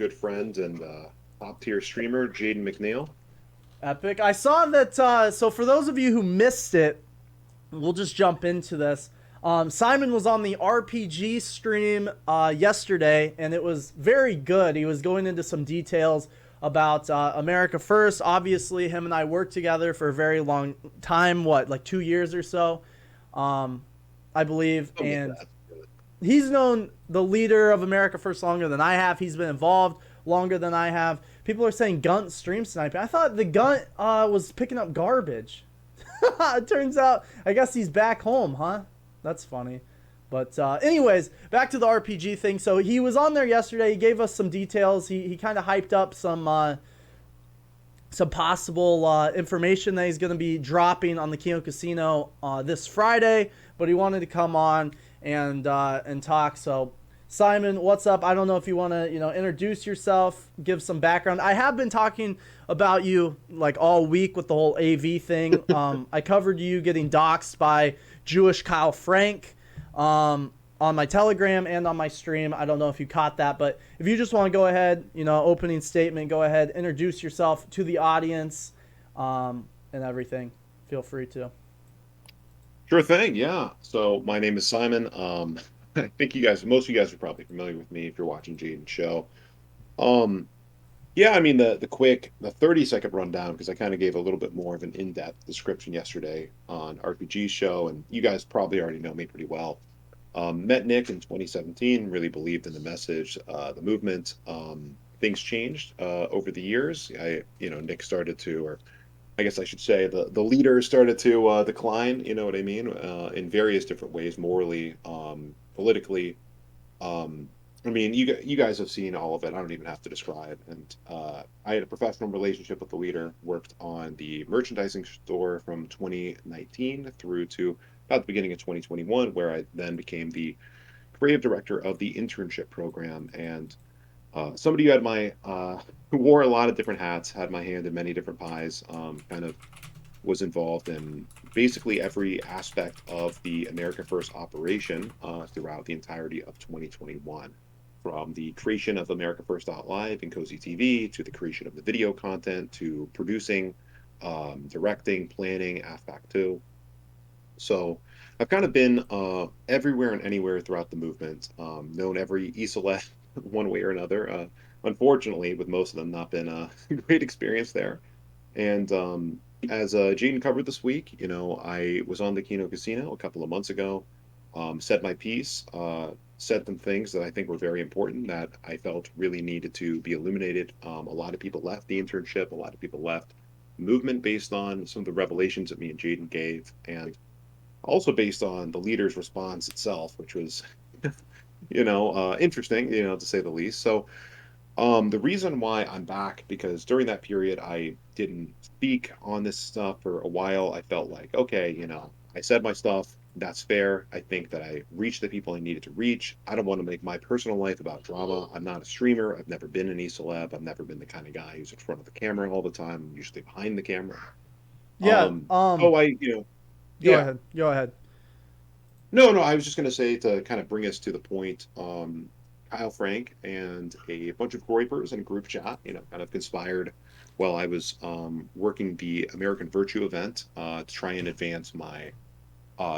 good friend and top tier streamer, Jaden McNeil. Epic. I saw that. So for those of you who missed it, we'll just jump into this. Simon was on the RPG stream yesterday, and it was very good. He was going into some details about America First. Obviously, him and I worked together for a very long time. What, like 2 years or so, I believe. Something like And that. he's known the leader of America First longer than I have. He's been involved longer than I have. People are saying Gunt stream sniping. I thought the Gunt was picking up garbage. It turns out, I guess he's back home, huh? That's funny. But anyways, back to the RPG thing. So he was on there yesterday. He gave us some details. He kind of hyped up some possible information that he's going to be dropping on the Kino Casino this Friday. But he wanted to come on and talk. So Simon, what's up? I don't know if you want to introduce yourself, give some background. I have been talking about you like all week with the whole AV thing. I covered you getting doxxed by Jewish Kyle Frank on my Telegram and on my stream. I don't know if you caught that, but if you just want to go ahead, opening statement, go ahead, introduce yourself to the audience and everything. Feel free to. Sure thing, yeah. So my name is Simon. I think most of you guys are probably familiar with me if you're watching Jaden's show. Um, yeah, I mean the 30-second rundown because I kind of gave a little bit more of an in-depth description yesterday on RPG show, and you guys probably already know me pretty well. Met Nick in 2017, really believed in the message, the movement. Things changed over the years. Nick started to, or I guess I should say, the leader started to decline. You know what I mean? In various different ways, morally, politically. Um, I mean, you guys have seen all of it. I don't even have to describe. And I had a professional relationship with the leader. Worked on the merchandising store from 2019 through to about the beginning of 2021, where I then became the creative director of the internship program. And somebody who had my who wore a lot of different hats, had my hand in many different pies, kind of was involved in basically every aspect of the America First operation throughout the entirety of 2021. From the creation of America First Live and Cozy TV to the creation of the video content to producing, directing, planning, Act 2. So I've kind of been everywhere and anywhere throughout the movement, known every ESOLET one way or another. Unfortunately, with most of them not been a great experience there. And as Jaden covered this week, I was on the Kino Casino a couple of months ago, said my piece, said some things that I think were very important that I felt really needed to be illuminated. A lot of people left the internship, a lot of people left movement based on some of the revelations that me and Jaden gave, and also based on the leader's response itself, which was, interesting, to say the least. So the reason why I'm back, because during that period I didn't speak on this stuff for a while. I felt like, okay, I said my stuff. That's fair. I think that I reached the people I needed to reach. I don't want to make my personal life about drama. I'm not a streamer. I've never been an e-celeb. I've never been the kind of guy who's in front of the camera all the time. I'm usually behind the camera. Yeah. Oh, Go yeah. ahead. Go ahead. No, no, I was just going to say to kind of bring us to the point. Kyle Frank and a bunch of groypers in a group chat, kind of conspired while I was working the American Virtue event to try and advance my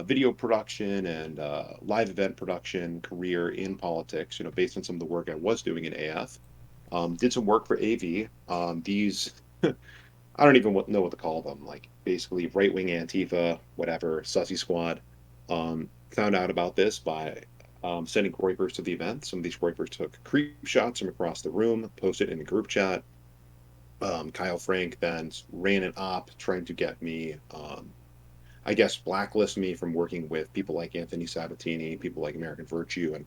video production and live event production career in politics, based on some of the work I was doing in AF. Did some work for AV. These, I don't even know what to call them, like basically right wing Antifa, whatever, Sussy Squad. Found out about this by sending groypers to the event. Some of these groypers took creep shots from across the room, posted in the group chat. Kyle Frank then ran an op trying to get me, I guess, blacklist me from working with people like Anthony Sabatini, people like American Virtue, and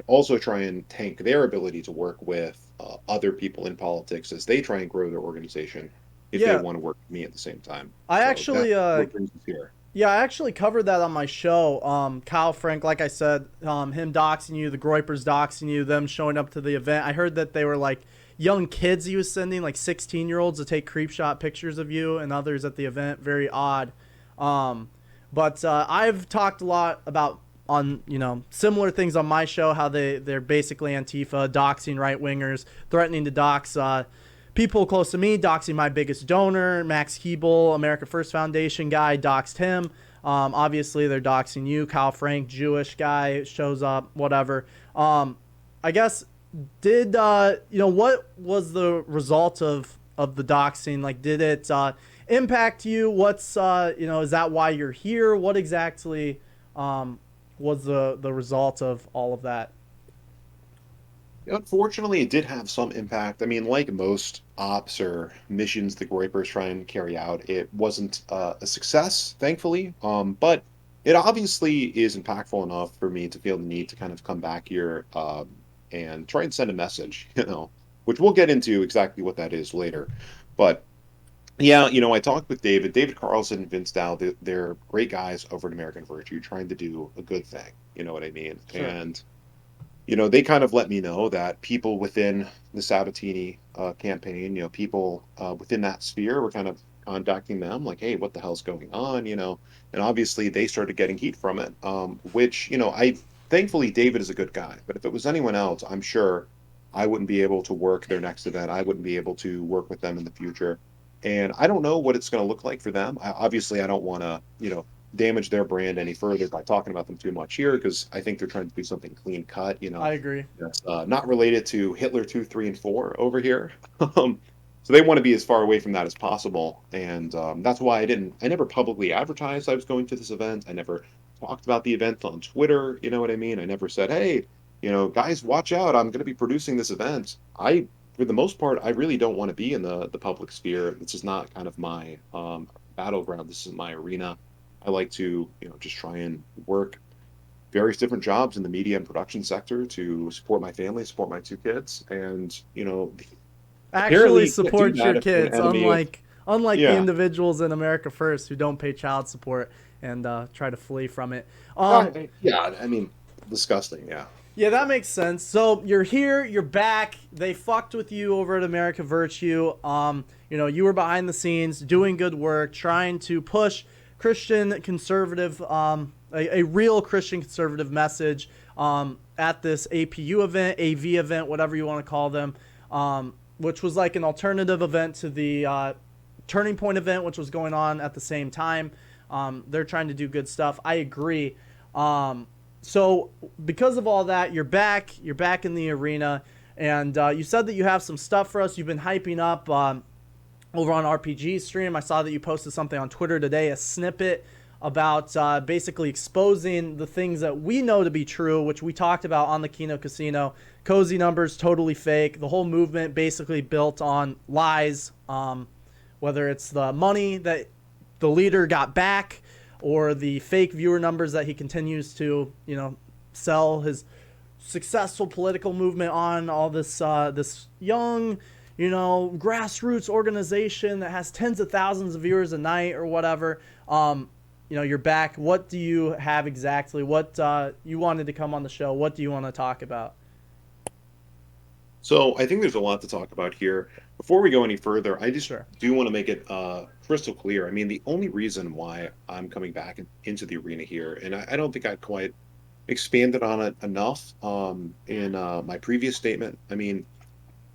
also try and tank their ability to work with other people in politics as they try and grow their organization if they Yeah. want to work with me at the same time. I So that's actually what brings us here. Yeah, I actually covered that on my show. Kyle Frank, like I said, him doxing you, the Groypers doxing you, them showing up to the event. I heard that they were like young kids he was sending, like 16-year-olds to take creep shot pictures of you and others at the event. Very odd. But I've talked a lot about on similar things on my show, how they're basically Antifa, doxing right wingers, threatening to dox people close to me, doxing my biggest donor, Max Keeble, America First Foundation guy, doxed him. Obviously, they're doxing you, Kyle Frank, Jewish guy shows up, whatever. I guess did what was the result of the doxing? Like, did it impact you? What's is that why you're here? What exactly was the result of all of that? Unfortunately, it did have some impact. I mean, like most ops or missions the Groypers try and carry out, it wasn't a success, thankfully. But it obviously is impactful enough for me to feel the need to kind of come back here and try and send a message, which we'll get into exactly what that is later. But yeah, I talked with David Carlson and Vince Dow. They're great guys over at American Virtue trying to do a good thing. You know what I mean? Sure. And they kind of let me know that people within the Sabatini campaign, people within that sphere were kind of contacting them like, hey, what the hell's going on? And obviously they started getting heat from it, which, thankfully, David is a good guy. But if it was anyone else, I'm sure I wouldn't be able to work their next event. I wouldn't be able to work with them in the future. And I don't know what it's going to look like for them. Obviously, I don't want to, damage their brand any further by talking about them too much here because I think they're trying to do something clean cut, I agree. that's not related to Hitler 2, 3, and 4 over here. So they want to be as far away from that as possible. And that's why I never publicly advertised I was going to this event. I never talked about the event on Twitter. You know what I mean? I never said, hey, guys, watch out. I'm going to be producing this event. For the most part, I really don't want to be in the public sphere. This is not kind of my battleground. This is my arena. I like to, just try and work various different jobs in the media and production sector to support my family, support my two kids, and Actually apparently you can't do support your that if you're an kids, enemy of. unlike the Yeah, individuals in America First who don't pay child support and try to flee from it. yeah. I mean, disgusting. Yeah. Yeah, that makes sense. So you're here, you're back. They fucked with you over at America Virtue. You were behind the scenes doing good work, trying to push Christian conservative, a real Christian conservative message at this APU event, AV event, whatever you want to call them, which was like an alternative event to the Turning Point event, which was going on at the same time. They're trying to do good stuff. I agree. So because of all that, you're back. You're back in the arena, and you said that you have some stuff for us. You've been hyping up over on RPG stream. I saw that you posted something on Twitter today, a snippet about basically exposing the things that we know to be true, which we talked about on the Kino Casino. Cozy numbers, totally fake. The whole movement basically built on lies, whether it's the money that the leader got back or the fake viewer numbers that he continues to, sell his successful political movement on, all this young, grassroots organization that has tens of thousands of viewers a night or whatever. You're back. What do you have exactly? What you wanted to come on the show? What do you want to talk about? So I think there's a lot to talk about here. Before we go any further, I just Sure. do want to make it crystal clear. I mean, the only reason why I'm coming back into the arena here, and I don't think I quite expanded on it enough in my previous statement. I mean,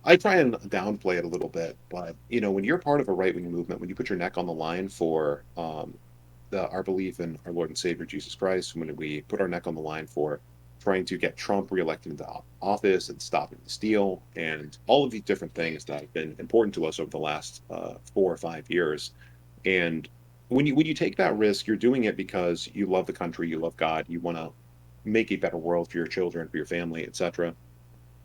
I try and downplay it a little bit, but when you're part of a right wing movement, when you put your neck on the line for our belief in our Lord and Savior Jesus Christ, when we put our neck on the line for trying to get Trump reelected into office and stopping the steal, and all of these different things that have been important to us over the last 4 or 5 years. And when you take that risk, you're doing it because you love the country, you love God, you want to make a better world for your children, for your family, etc.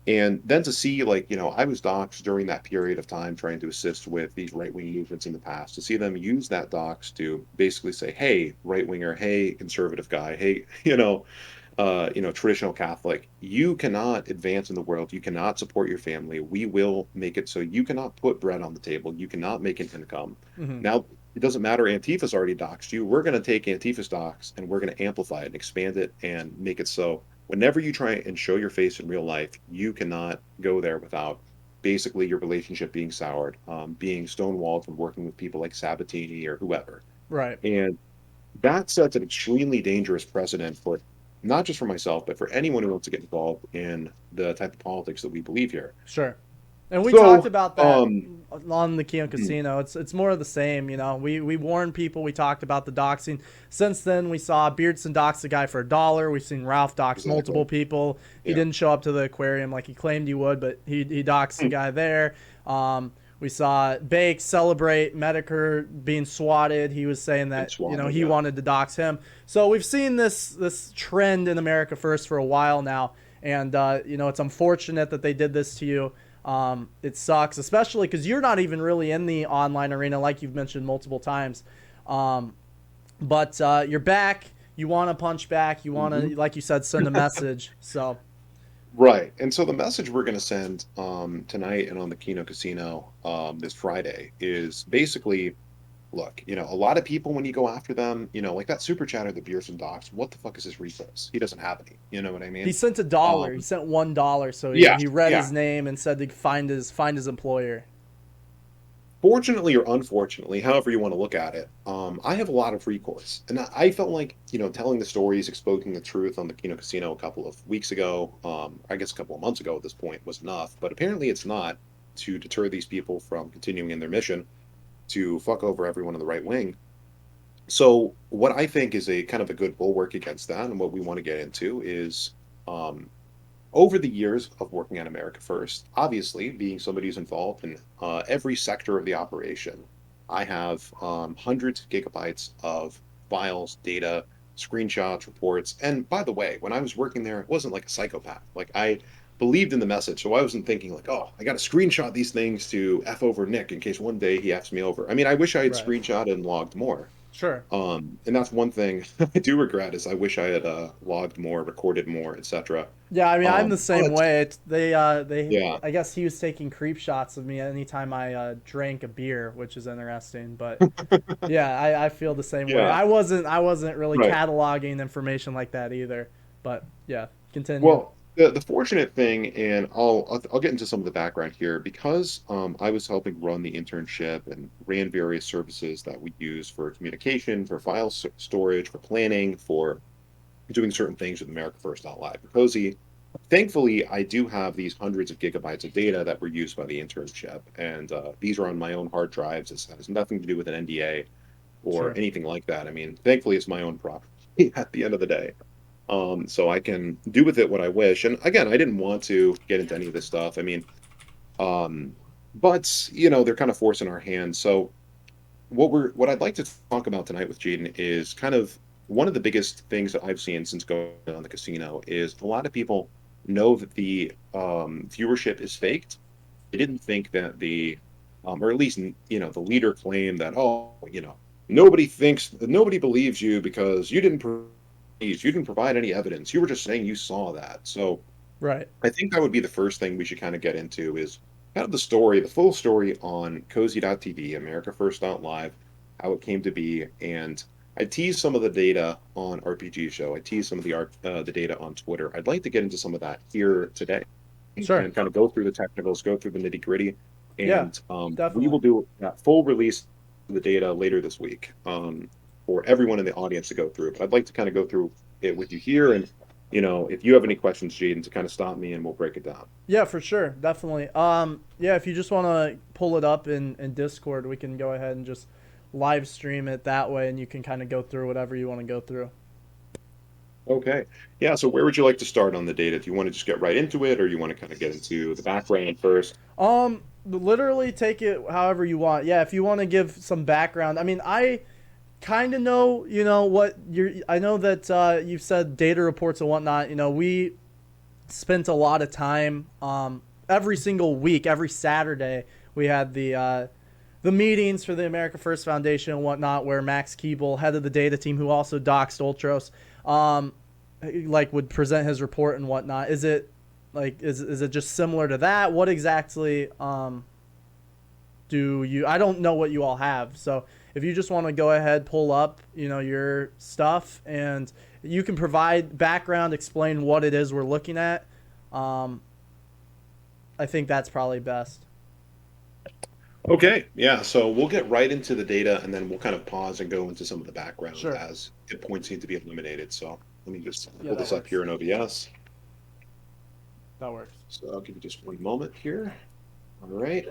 And then to see, like, I was doxxed during that period of time trying to assist with these right wing movements in the past, to see them use that dox to basically say, hey, right winger, hey, conservative guy, hey, traditional Catholic, you cannot advance in the world. You cannot support your family. We will make it so you cannot put bread on the table. You cannot make an income. Mm-hmm. Now, it doesn't matter. Antifa's already doxed you. We're going to take Antifa's dox and we're going to amplify it and expand it and make it so whenever you try and show your face in real life, you cannot go there without basically your relationship being soured, being stonewalled from working with people like Sabatini or whoever. Right. And that sets an extremely dangerous precedent for not just for myself, but for anyone who wants to get involved in the type of politics that we believe here. Sure. And we talked So, about that um, on the Keon hmm, Casino. It's more of the same, you know. We warned people. We talked about the doxing. Since then, we saw Beardson dox the guy for $1. We've seen Ralph dox multiple exactly. people. He Yeah. didn't show up to the aquarium like he claimed he would, but he doxed the Hmm. guy there. We saw Bake celebrate Medicare being swatted. He was saying And that swatted, he yeah. wanted to dox him. So we've seen this trend in America First for a while now, and it's unfortunate that they did this to you. It sucks, especially because you're not even really in the online arena, like you've mentioned multiple times. Um, but you're back. You want to punch back. You want Hmm. to, like you said, send a message. So Right. And so the message we're going to send tonight and on the Kino Casino this Friday is basically, look, a lot of people when you go after them, like that super chatter, the Beers and Docs, what the fuck is his resource? He doesn't have any. You know what I he mean? sent $1. He Um, sent $1. So yeah, he read yeah. his name and said to find his employer. Fortunately or unfortunately, however you want to look at it, I have a lot of recourse. And I felt like, telling the stories, exposing the truth on the Kino Casino a couple of weeks ago, I guess a couple of months ago at this point was enough. But apparently it's not to deter these people from continuing in their mission to fuck over everyone in the right wing. So what I think is a kind of a good bulwark against that, and what we want to get into is um, over the years of working at America First, obviously being somebody who's involved in every sector of the operation, I have hundreds of gigabytes of files, data, screenshots, reports. And by the way, when I was working there, it wasn't like a psychopath. Like I believed in the message, so I wasn't thinking like, oh, I got to screenshot these things to f over Nick in case one day he f's me over. I mean, I wish I had Right. screenshot and logged more. Sure. And that's one thing I do regret is I wish I had logged more, recorded more, etc. Yeah, I mean, I'm the same But way. They yeah, I guess he was taking creep shots of me anytime I drank a beer, which is interesting. But yeah, I feel the same way. yeah, I wasn't really right. cataloging information like that either. But yeah, continue. Well, the fortunate thing, and I'll get into some of the background here because I was helping run the internship and ran various services that we use for communication, for storage, for planning, for doing certain things with America First Live. Because thankfully, I do have these hundreds of gigabytes of data that were used by the internship, and these are on my own hard drives. This has nothing to do with an NDA or Sure. anything like that. I mean, thankfully, it's my own property at the end of the day. So I can do with it what I wish. And again, I didn't want to get into any of this stuff. I mean, um, but they're kind of forcing our hands. So what I'd like to talk about tonight with Jaden is kind of one of the biggest things that I've seen since going on the casino is a lot of people know that the viewership is faked. They didn't think that or at least the leader claimed that, oh, nobody believes you because you didn't provide any evidence. You were just saying you saw that. So Right. I think that would be the first thing we should kind of get into is kind of the story, the full story on Cozy.tv, America First Live, how it came to be. And I teased some of the data on RPG Show. I teased some of the data on Twitter. I'd like to get into some of that here today Sure. and kind of go through the technicals, go through the nitty gritty. Yeah. And we Definitely. will do that full release of the data later this week for everyone in the audience to go through. But I'd like to kind of go through it with you here. And, if you have any questions, Jaden, to kind of stop me and we'll break it down. Yeah, for sure. Definitely. Yeah, if you just want to pull it up in Discord, we can go ahead and just live stream it that way, and you can kind of go through whatever you want to go through. Okay. Yeah. So where would you like to start on the data? Do you want to just get right into it or you want to kind of get into the background first? Literally take it however you want. Yeah, if you want to give some background. I mean, I kind of know, what you're. I know that you've said data reports and whatnot. We spent a lot of time every single week, every Saturday. We had the meetings for the America First Foundation and whatnot, where Max Keeble, head of the data team, who also doxed Ultros, like would present his report and whatnot. Is it like is it just similar to that? What exactly do you? I don't know what you all have, so if you just want to go ahead, pull up, your stuff, and you can provide background, explain what it is we're looking at. Um, I think that's probably best. Okay. Yeah. So we'll get right into the data and then we'll kind of pause and go into some of the background Sure. as it points need to be eliminated. So. Let me just Yeah, pull that this up works. here in OBS. That works. So I'll give you just one moment here. All right.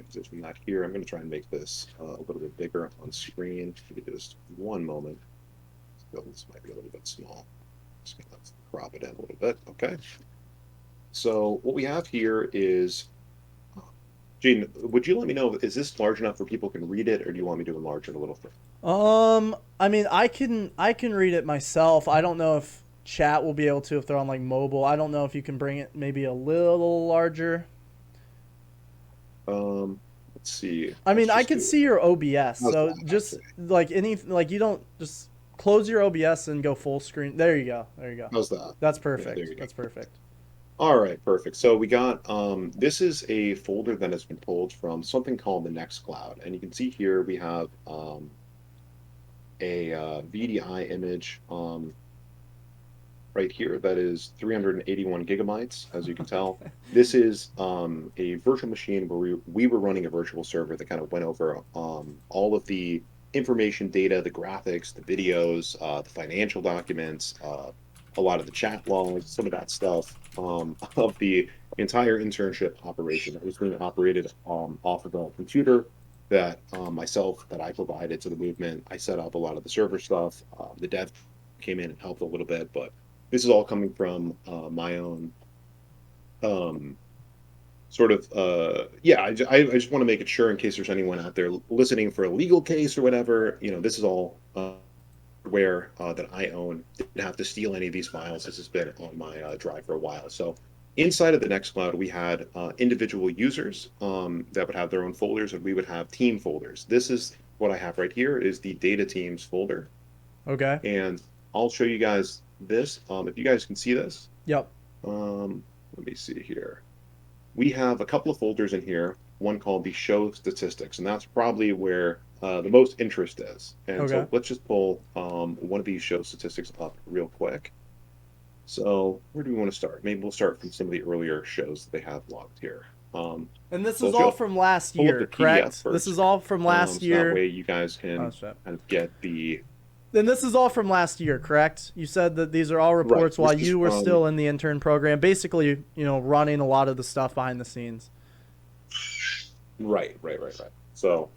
Position that here. I'm going to try and make this a little bit bigger on screen. Give you just one moment. So this might be a little bit small. Just going to crop it in a little bit. Okay. So what we have here is, Gene, would you let me know, is this large enough where people can read it, or do you want me to enlarge it a little further? I mean, I can read it myself. I don't know if chat will be able to if they're on like mobile. I don't know if you can bring it maybe a little larger. Let's see. I Let's mean, I just can do. see your OBS. How's So that just actually? like you don't just close your OBS and go full screen. There you go. There you go. How's that? That's Yeah, there perfect. you go. That's perfect. All right, perfect. So we got this is a folder that has been pulled from something called the Nextcloud, and you can see here we have a VDI image right here that is 381 gigabytes, as you can tell. This is a virtual machine where we were running a virtual server that kind of went over all of the information data, the graphics, the videos, the financial documents, a lot of the chat logs, some of that stuff of the entire internship operation that was being operated off of a computer that myself that I provided to the movement. I set up a lot of the server stuff. The dev came in and helped a little bit, but this is all coming from my own um, sort of yeah. I just want to make it sure in case there's anyone out there listening for a legal case or whatever. This is all where that I own. Didn't have to steal any of these files. This has been on my drive for a while. So inside of the Nextcloud, we had individual users that would have their own folders, and we would have team folders. This is what I have right here is the data teams folder, Okay. and I'll show you guys this. If you guys can see this, Yep. let me see here. We have a couple of folders in here, one called the show statistics, and that's probably where the most interest is. And Okay. so let's just pull one of these show statistics up real quick. So where do we want to start? Maybe we'll start from some of the earlier shows that they have logged here. And this So is I'll all from last pull up the year, PDF correct? This is first, all from last so that year. way you guys Oh can shit. kind of get the Then this is all from last year, correct? You said that these are all right. reports This while is you were from still in the intern program, basically, running a lot of the stuff behind the scenes. right. So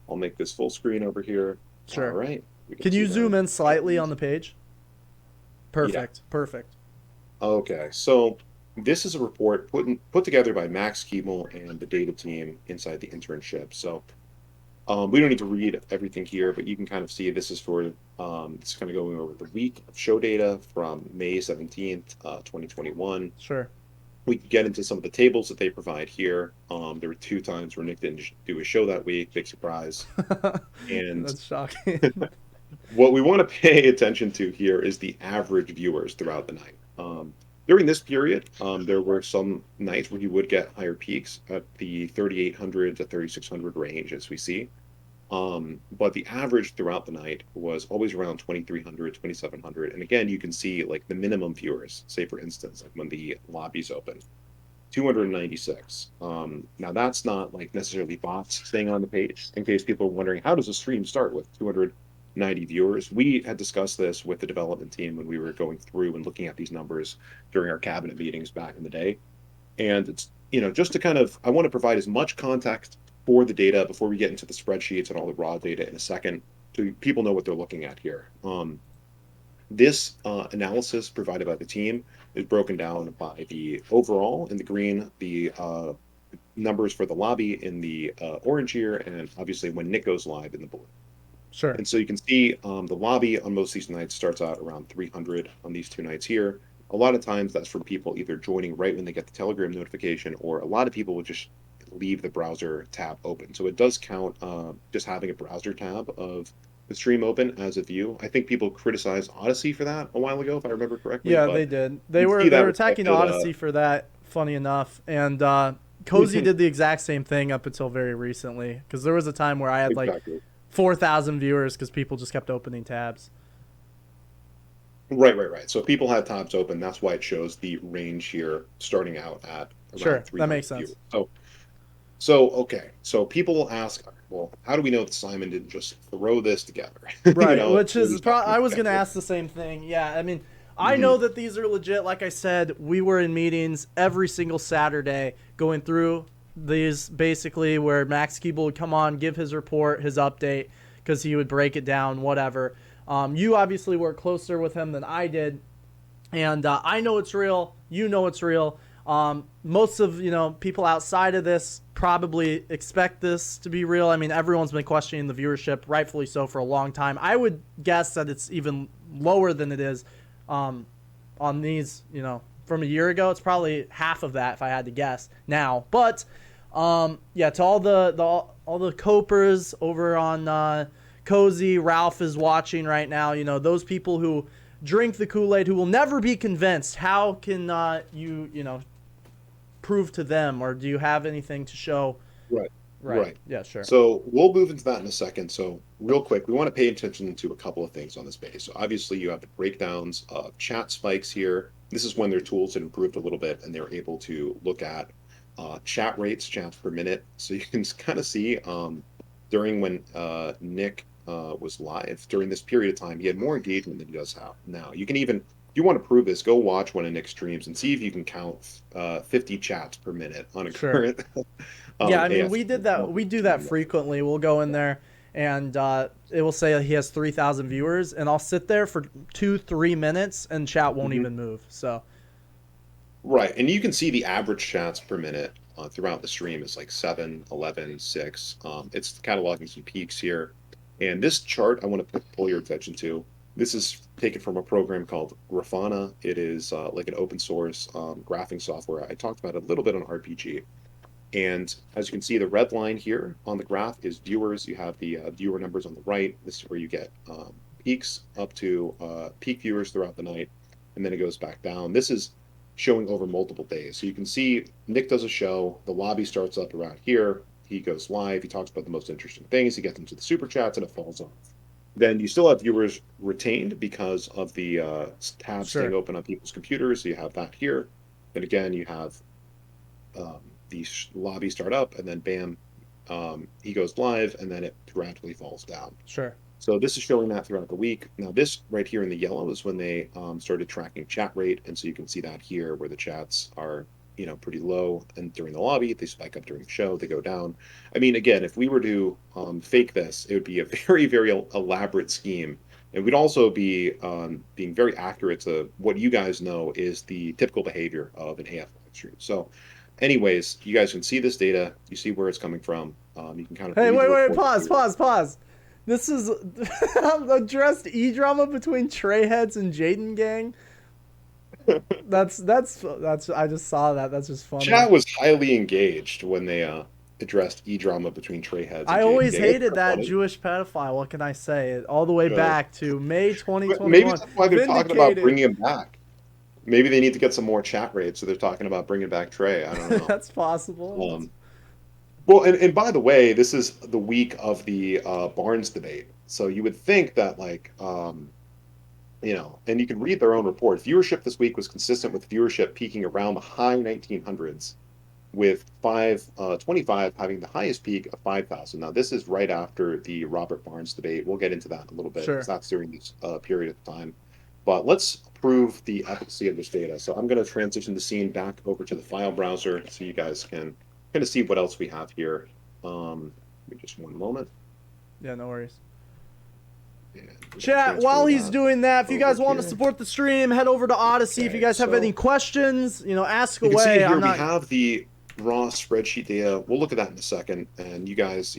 I'll make this full screen over here. All Sure. right, we can Can see you zoom them. in slightly on the page? Yeah. Perfect. Perfect. Okay. So this is a report put together by Max Keeble and the data team inside the internship. So we don't need to read everything here, but you can kind of see this is for it's kind of going over the week of show data from May 17th, 2021. Sure. We can get into some of the tables that they provide here. There were two times where Nick didn't do a show that week, big surprise. And That's shocking. what we want to pay attention to here is the average viewers throughout the night. During this period, there were some nights where you would get higher peaks at the 3,800 to 3,600 range, as we see. But the average throughout the night was always around 2,300, 2,700. And again, you can see like the minimum viewers, say for instance, like when the lobby's open, 296. Now that's not like necessarily bots staying on the page. In case people are wondering, how does a stream start with 290 viewers? We had discussed this with the development team when we were going through and looking at these numbers during our cabinet meetings back in the day. And it's, just to kind of, I want to provide as much context for the data before we get into the spreadsheets and all the raw data in a second, so people know what they're looking at here. This analysis provided by the team is broken down by the overall in the green, the numbers for the lobby in the orange here, and obviously when Nick goes live in the blue. Sure. And so you can see the lobby on most of these nights starts out around 300 on these two nights here. A lot of times that's from people either joining right when they get the Telegram notification, or a lot of people will just leave the browser tab open. So it does count just having a browser tab of the stream open as a view. I think people criticized Odyssey for that a while ago, if I remember correctly, Yeah, they but did. They you were see they that were attacking reflected. Odyssey for that. Funny enough, and Cozy did the exact same thing up until very recently. Because there was a time where I had like Exactly. 4,000 viewers because people just kept opening tabs. Right. So if people had tabs open, that's why it shows the range here starting out at around Sure, that 300 makes sense. viewers. So, okay. So people will ask, well, how do we know that Simon didn't just throw this together? Right, which Throw is these documents I was gonna together. ask the same thing. Yeah, I mean, I Hmm. know that these are legit. Like I said, we were in meetings every single Saturday going through these basically where Max Keeble would come on, give his report, his update, because he would break it down, whatever. You obviously work closer with him than I did, and I know it's real. You know it's real. Most of people outside of this probably expect this to be real. I mean, everyone's been questioning the viewership, rightfully so, for a long time. I would guess that it's even lower than it is um, on these. From a year ago, it's probably half of that if I had to guess now. But yeah, to all the copers over on Cozy, Ralph is watching right now. Those people who drink the Kool-Aid, who will never be convinced. How can you prove to them, or do you have anything to show? Right. Right. Right. Yeah. Sure. So we'll move into that in a second. So real quick, we want to pay attention to a couple of things on this page. So obviously you have the breakdowns of chat spikes here. This is when their tools had improved a little bit and they're able to look at chat rates, chats per minute. So you can kind of see during when Nick was live during this period of time, he had more engagement than he does now. You can even, if you want to prove this, go watch one of Nick's streams and see if you can count 50 chats per minute on a Sure. current Yeah. I mean, AF we did that. We do that frequently. We'll go in there, and it will say he has 3,000 viewers, and I'll sit there for 2-3 minutes, and chat won't Mhm. even move. So Right. And you can see the average chats per minute throughout the stream is like 7, 11, 6. It's cataloging some peaks here. And this chart I want to pull your attention to. This is taken from a program called Grafana. It is like an open source graphing software. I talked about it a little bit on RPG. And as you can see, the red line here on the graph is viewers. You have the viewer numbers on the right. This is where you get peaks up to peak viewers throughout the night, and then it goes back down. This is showing over multiple days. So you can see Nick does a show. The lobby starts up around here. He goes live. He talks about the most interesting things. He gets into the super chats, and it falls off. Then you still have viewers retained because of the tabs staying sure. open on people's computers. So you have that here. Then again, you have the lobby start up, and then bam, he goes live, and then it gradually falls down. Sure. So this is showing that throughout the week. Now this right here in the yellow is when they started tracking chat rate, and so you can see that here where the chats are pretty low, and during the lobby they spike up during the show, they go down. I mean, again, if we were to fake this, it would be a very elaborate scheme, and we'd also be being very accurate to what you guys know is the typical behavior of an AF live stream. So anyways, you guys can see this data, you see where it's coming from. You can kind of Hey, read the wait, report pause, here. pause, pause. This is addressed e-drama between Trey Heads and Jaden Gang. That's. I just saw that. That's just funny. Chat was highly engaged when they addressed e-drama between Trey Heads I and Jaden always Gang. It's hated kind of that funny. Jewish pedophile. What can I say? All the way Uh, back to May but maybe 2021. that's why they're talking about Vindicated. bringing him back. Maybe they need to get some more chat rates, so they're talking about bringing back Trey. I don't know. That's possible. Um, well, and by the way, this is the week of the Barnes debate, so you would think that and you can read their own report. Viewership this week was consistent with viewership peaking around the high 1900s, with 525 having the highest peak of 5,000. Now, this is right after the Robert Barnes debate. We'll get into that in a little bit because Sure. that's during this period of time. But let's prove the efficacy of this data. So I'm going to transition the scene back over to the file browser so you guys can kind of see what else we have here. Give me just one moment. Yeah, no worries. And we're going to Chat, transfer while he's that doing that, if you over guys want to here. support the stream, head over to Odyssey. If you Okay, guys have any so questions, ask you can see away. here I'm we not. have the raw spreadsheet data. We'll look at that in a second. And you guys,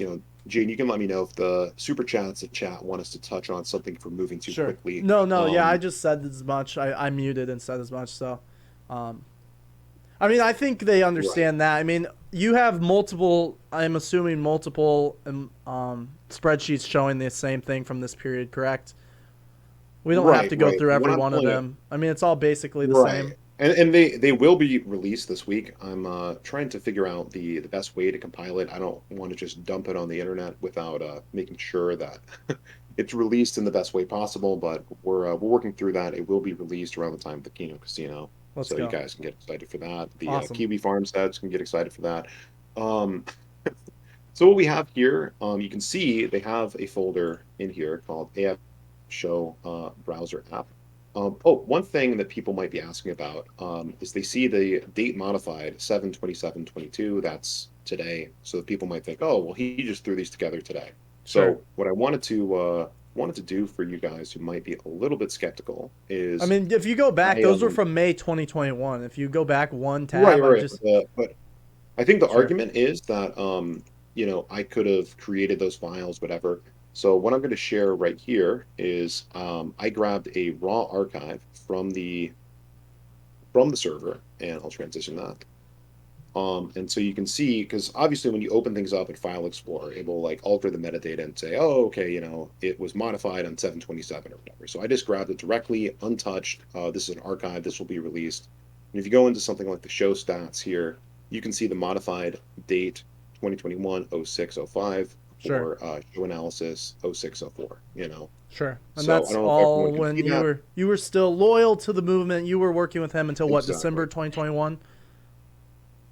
Jane, you can let me know if the super chats at chat want us to touch on something for moving too Sure. quickly. No, no, yeah, I just said as much. I muted and said as much. So, um, I mean, I think they Right, understand that. I mean, you have multiple. I'm assuming multiple spreadsheets showing the same thing from this period, correct? We don't have right, to go right. through What every I'm one of pulling up, them. I mean, it's all basically the right. same. And they will be released this week. I'm trying to figure out the best way to compile it. I don't want to just dump it on the internet without making sure that it's released in the best way possible. But we're working through that. It will be released around the time of the Kino Casino, Let's so you go. guys can get excited for that. The Awesome. Kiwi farmsteads can get excited for that. Um, So what we have here, you can see they have a folder in here called AF Show Browser App. Oh, one thing that people might be asking about is they see the date modified 7/27/22. That's today. So people might think, oh, well, he just threw these together today. Sure. So what I wanted to do for you guys who might be a little bit skeptical I is mean, if you go back, I those were from May 2021. If you go back one right, tab, I right, would right. just But I think the sure. argument is that I could have created those files, whatever. So what I'm going to share right here is I grabbed a raw archive from the server, and I'll transition that. And so you can see, because obviously when you open things up in File Explorer, it will like alter the metadata and say, oh, okay, it was modified on 7/27 or whatever. So I just grabbed it directly, untouched. This is an archive. This will be released. And if you go into something like the show stats here, you can see the modified date 2021 06/05 Sure. for show analysis 06/04. Sure. And So I that's don't know if everyone all can when see that. you were still loyal to the movement. You were working with him until what, December Exactly. 2021?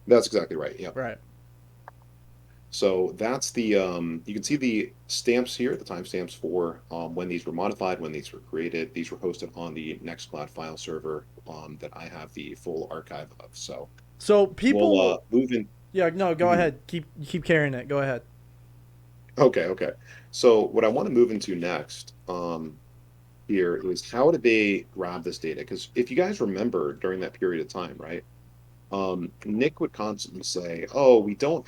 That's exactly right. Yeah. Right. So that's the you can see the stamps here, the timestamps for when these were modified, when these were created. These were hosted on the Nextcloud file server that I have the full archive of. So So we'll people move in. yeah, no, go Mhm. ahead. Keep carrying it. Go ahead. Okay, okay. So what I want to move into next here is how did they grab this data? Because if you guys remember during that period of time, right? Nick would constantly say, "Oh, we can't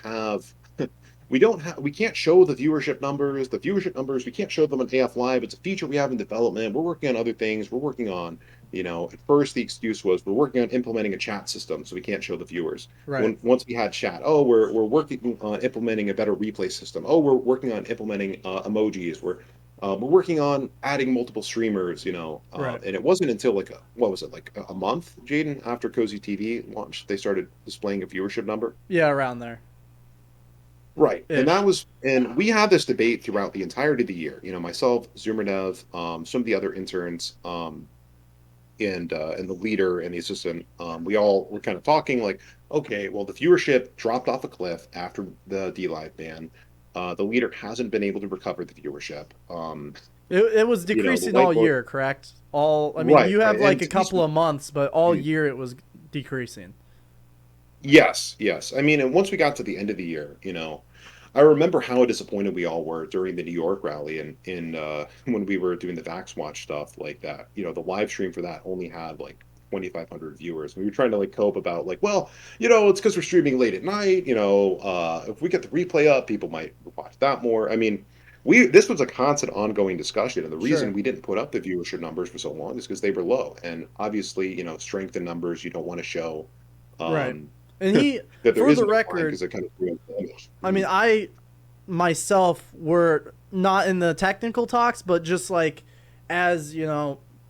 show the viewership numbers. The viewership numbers, we can't show them on AF Live. It's a feature we have in development. We're working on other things. We're working on, at first the excuse was we're working on implementing a chat system, so we can't show the viewers. Right. Once we had chat, oh, we're working on implementing a better replay system. Oh, we're working on implementing emojis. We're working on adding multiple streamers, Right. and it wasn't until like what was it, like a month, Jaden, after Cozy TV launched, they started displaying a viewership number. Yeah, around there. Right. Ish. And we had this debate throughout the entirety of the year. Myself, Zoomerdev, some of the other interns, and the leader and the assistant, we all were kind of talking like, okay, well, the viewership dropped off a cliff after the D Live ban. The leader hasn't been able to recover the viewership. It was The decreasing all whiteboard. year, correct? All I mean, Right, you right. have like And a to be couple of months, but all Mhm. year it was decreasing. Yes, yes. I mean, and once we got to the end of the year, I remember how disappointed we all were during the New York rally and in when we were doing the Vax Watch stuff like that. The live stream for that only had like 2,500 viewers. We were trying to like cope about like, well, it's because we're streaming late at night. If we get the replay up, people might watch that more. I mean, we this was a constant ongoing discussion, and the reason Sure. we didn't put up the viewership numbers for so long is because they were low. And obviously, strength in numbers, you don't want to show. Right. Um, And he, that there for is the no decline record, because it kind of threw up the image. I mean, I myself were not in the technical talks, but just like as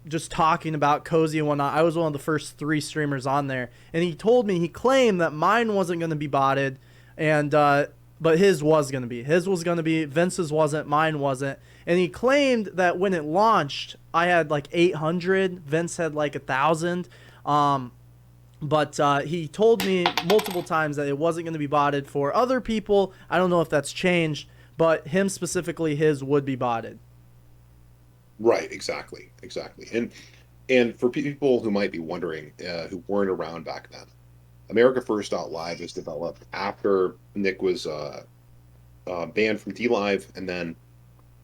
just talking about Cozy and whatnot. I was one of the first three streamers on there, and he claimed that mine wasn't going to be botted, and but his was going to be. His was going to be. Vince's wasn't. Mine wasn't. And he claimed that when it launched, I had like 800. Vince had like 1,000. Um, but he told me multiple times that it wasn't going to be botted for other people. I don't know if that's changed, but him specifically, his would be botted. Right, exactly, exactly. And for people who might be wondering, who weren't around back then, America First Live was developed after Nick was banned from D Live, and then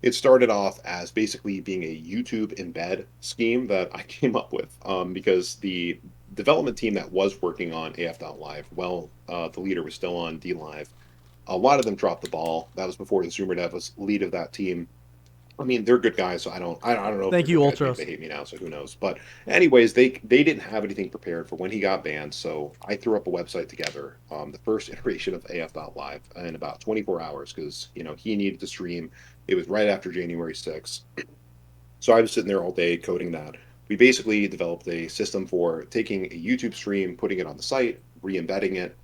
it started off as basically being a YouTube embed scheme that I came up with because the development team that was working on AF Live, well, the leader was still on D Live. A lot of them dropped the ball. That was before the Zoomer Dev was lead of that team. I mean, they're good guys, so I don't know if Thank they're you, good guys. Maybe they Ultros. hate me now, so who knows? But anyways, they didn't have anything prepared for when he got banned, so I threw up a website together, the first iteration of AF Live in about 24 hours because he needed to stream. It was right after January 6th, so I was sitting there all day coding that. We basically developed a system for taking a YouTube stream, putting it on the site, re-embedding it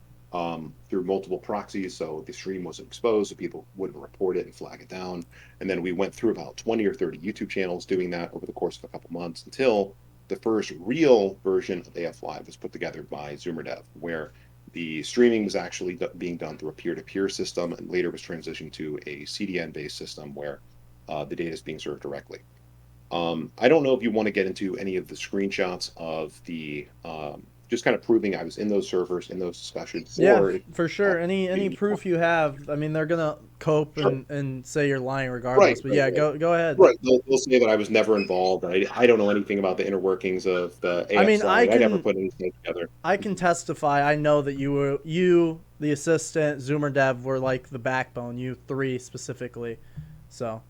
through multiple proxies, so the stream wasn't exposed, so people wouldn't report it and flag it down. And then we went through about 20 or 30 YouTube channels doing that over the course of a couple months until the first real version of AF Live was put together by ZoomerDev, where the streaming was actually being done through a peer-to-peer system, and later was transitioned to a CDN-based system where the data is being served directly. I don't know if you want to get into any of the screenshots of the just kind of proving I was in those servers in those discussions, Yeah, or if for sure. Any maybe proof you have, I mean, they're gonna cope sure, and say you're lying right, regardless. But right, yeah, right. go ahead. Right. They'll say that I was never involved. I don't know anything about the inner workings of the I AF mean, slide. I never put anything together. I can testify. I know that you, the assistant, Zoomer Dev were like the backbone. You three specifically. So,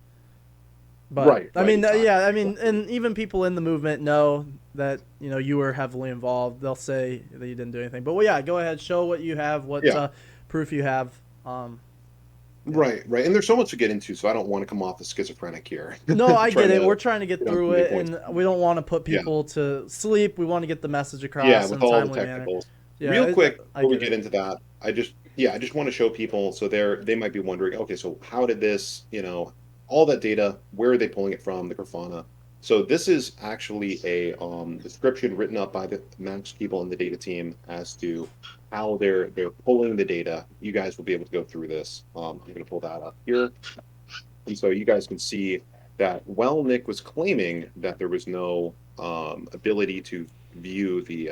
but Right, I right, mean, exactly. yeah, I mean, and even people in the movement know that you were heavily involved. They'll say that you didn't do anything. But well, yeah, go ahead, show what you have, what Yeah, proof you have. Um, yeah. right, right. And there's so much to get into, so I don't want to come off as schizophrenic here. No, I get Trying it. to We're trying to get get on too through many it, points. and we don't want to put Yeah, people to sleep. We want to get the message yeah, across in with a all the timely manner. technicals. Yeah, Real quick I before we get get it. into that, I just want to show people so they might be wondering, okay, so how did this, all that data, where are they pulling it from, the Grafana? So this is actually a description written up by the Max people in the data team as to how they're pulling the data. You guys will be able to go through this. I'm going to pull that up here. And so you guys can see that while Nick was claiming that there was no ability to view the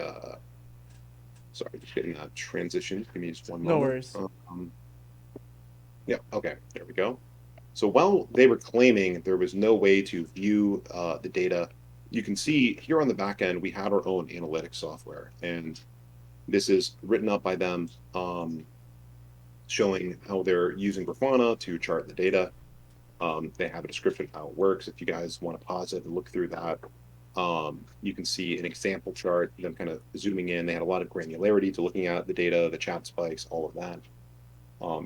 sorry, just getting that transition. Give me just one No moment. worries. Yeah, okay, there we go. So while they were claiming there was no way to view the data, you can see here on the back end we have our own analytics software, and this is written up by them, showing how they're using Grafana to chart the data. They have a description of how it works. If you guys want to pause it and look through that, you can see an example chart, them kind of zooming in. They had a lot of granularity to looking at the data, the chat spikes, all of that.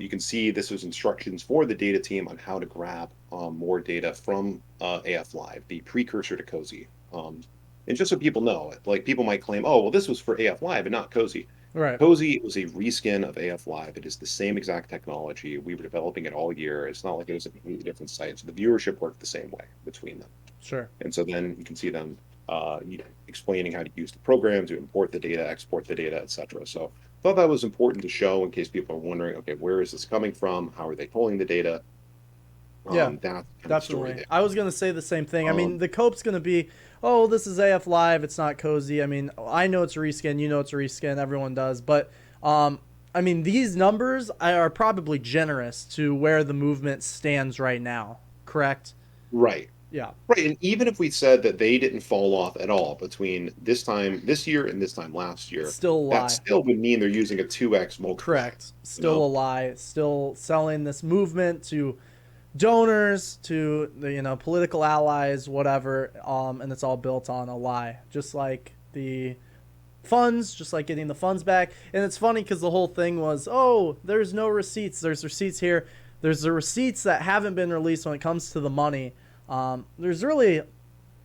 You can see this was instructions for the data team on how to grab more data from AF Live, the precursor to Cozy. And just so people know, like people might claim, oh, well, this was for AF Live and not Cozy. Right. Cozy was a reskin of AF Live. It is the same exact technology. We were developing it all year. It's not like it was a completely different site. So the viewership worked the same way between them. Sure. And so then you can see them explaining how to use the program to import the data, export the data, etc. So I thought that was important to show in case people are wondering, okay, where is this coming from? How are they pulling the data? Yeah, That's kind of the story definitely. there. I was gonna say the same thing. I mean, Um, the cope's gonna be, oh, this is AF Live. It's not cozy. I mean, I know it's a reskin. You know it's a reskin. Everyone does. But I mean, these numbers are probably generous to where the movement stands right now. Correct? right. Yeah. Right. And even if we said that they didn't fall off at all between this time this year and this time last year, Still a that lie. still would mean they're using a 2x multiplier, Correct. you Still a know? lie. Still selling this movement to donors, to the political allies, whatever. And it's all built on a lie, just like the funds, just like getting the funds back. And it's funny because the whole thing was, oh, there's no receipts. There's receipts here. There's the receipts that haven't been released when it comes to the money. There's really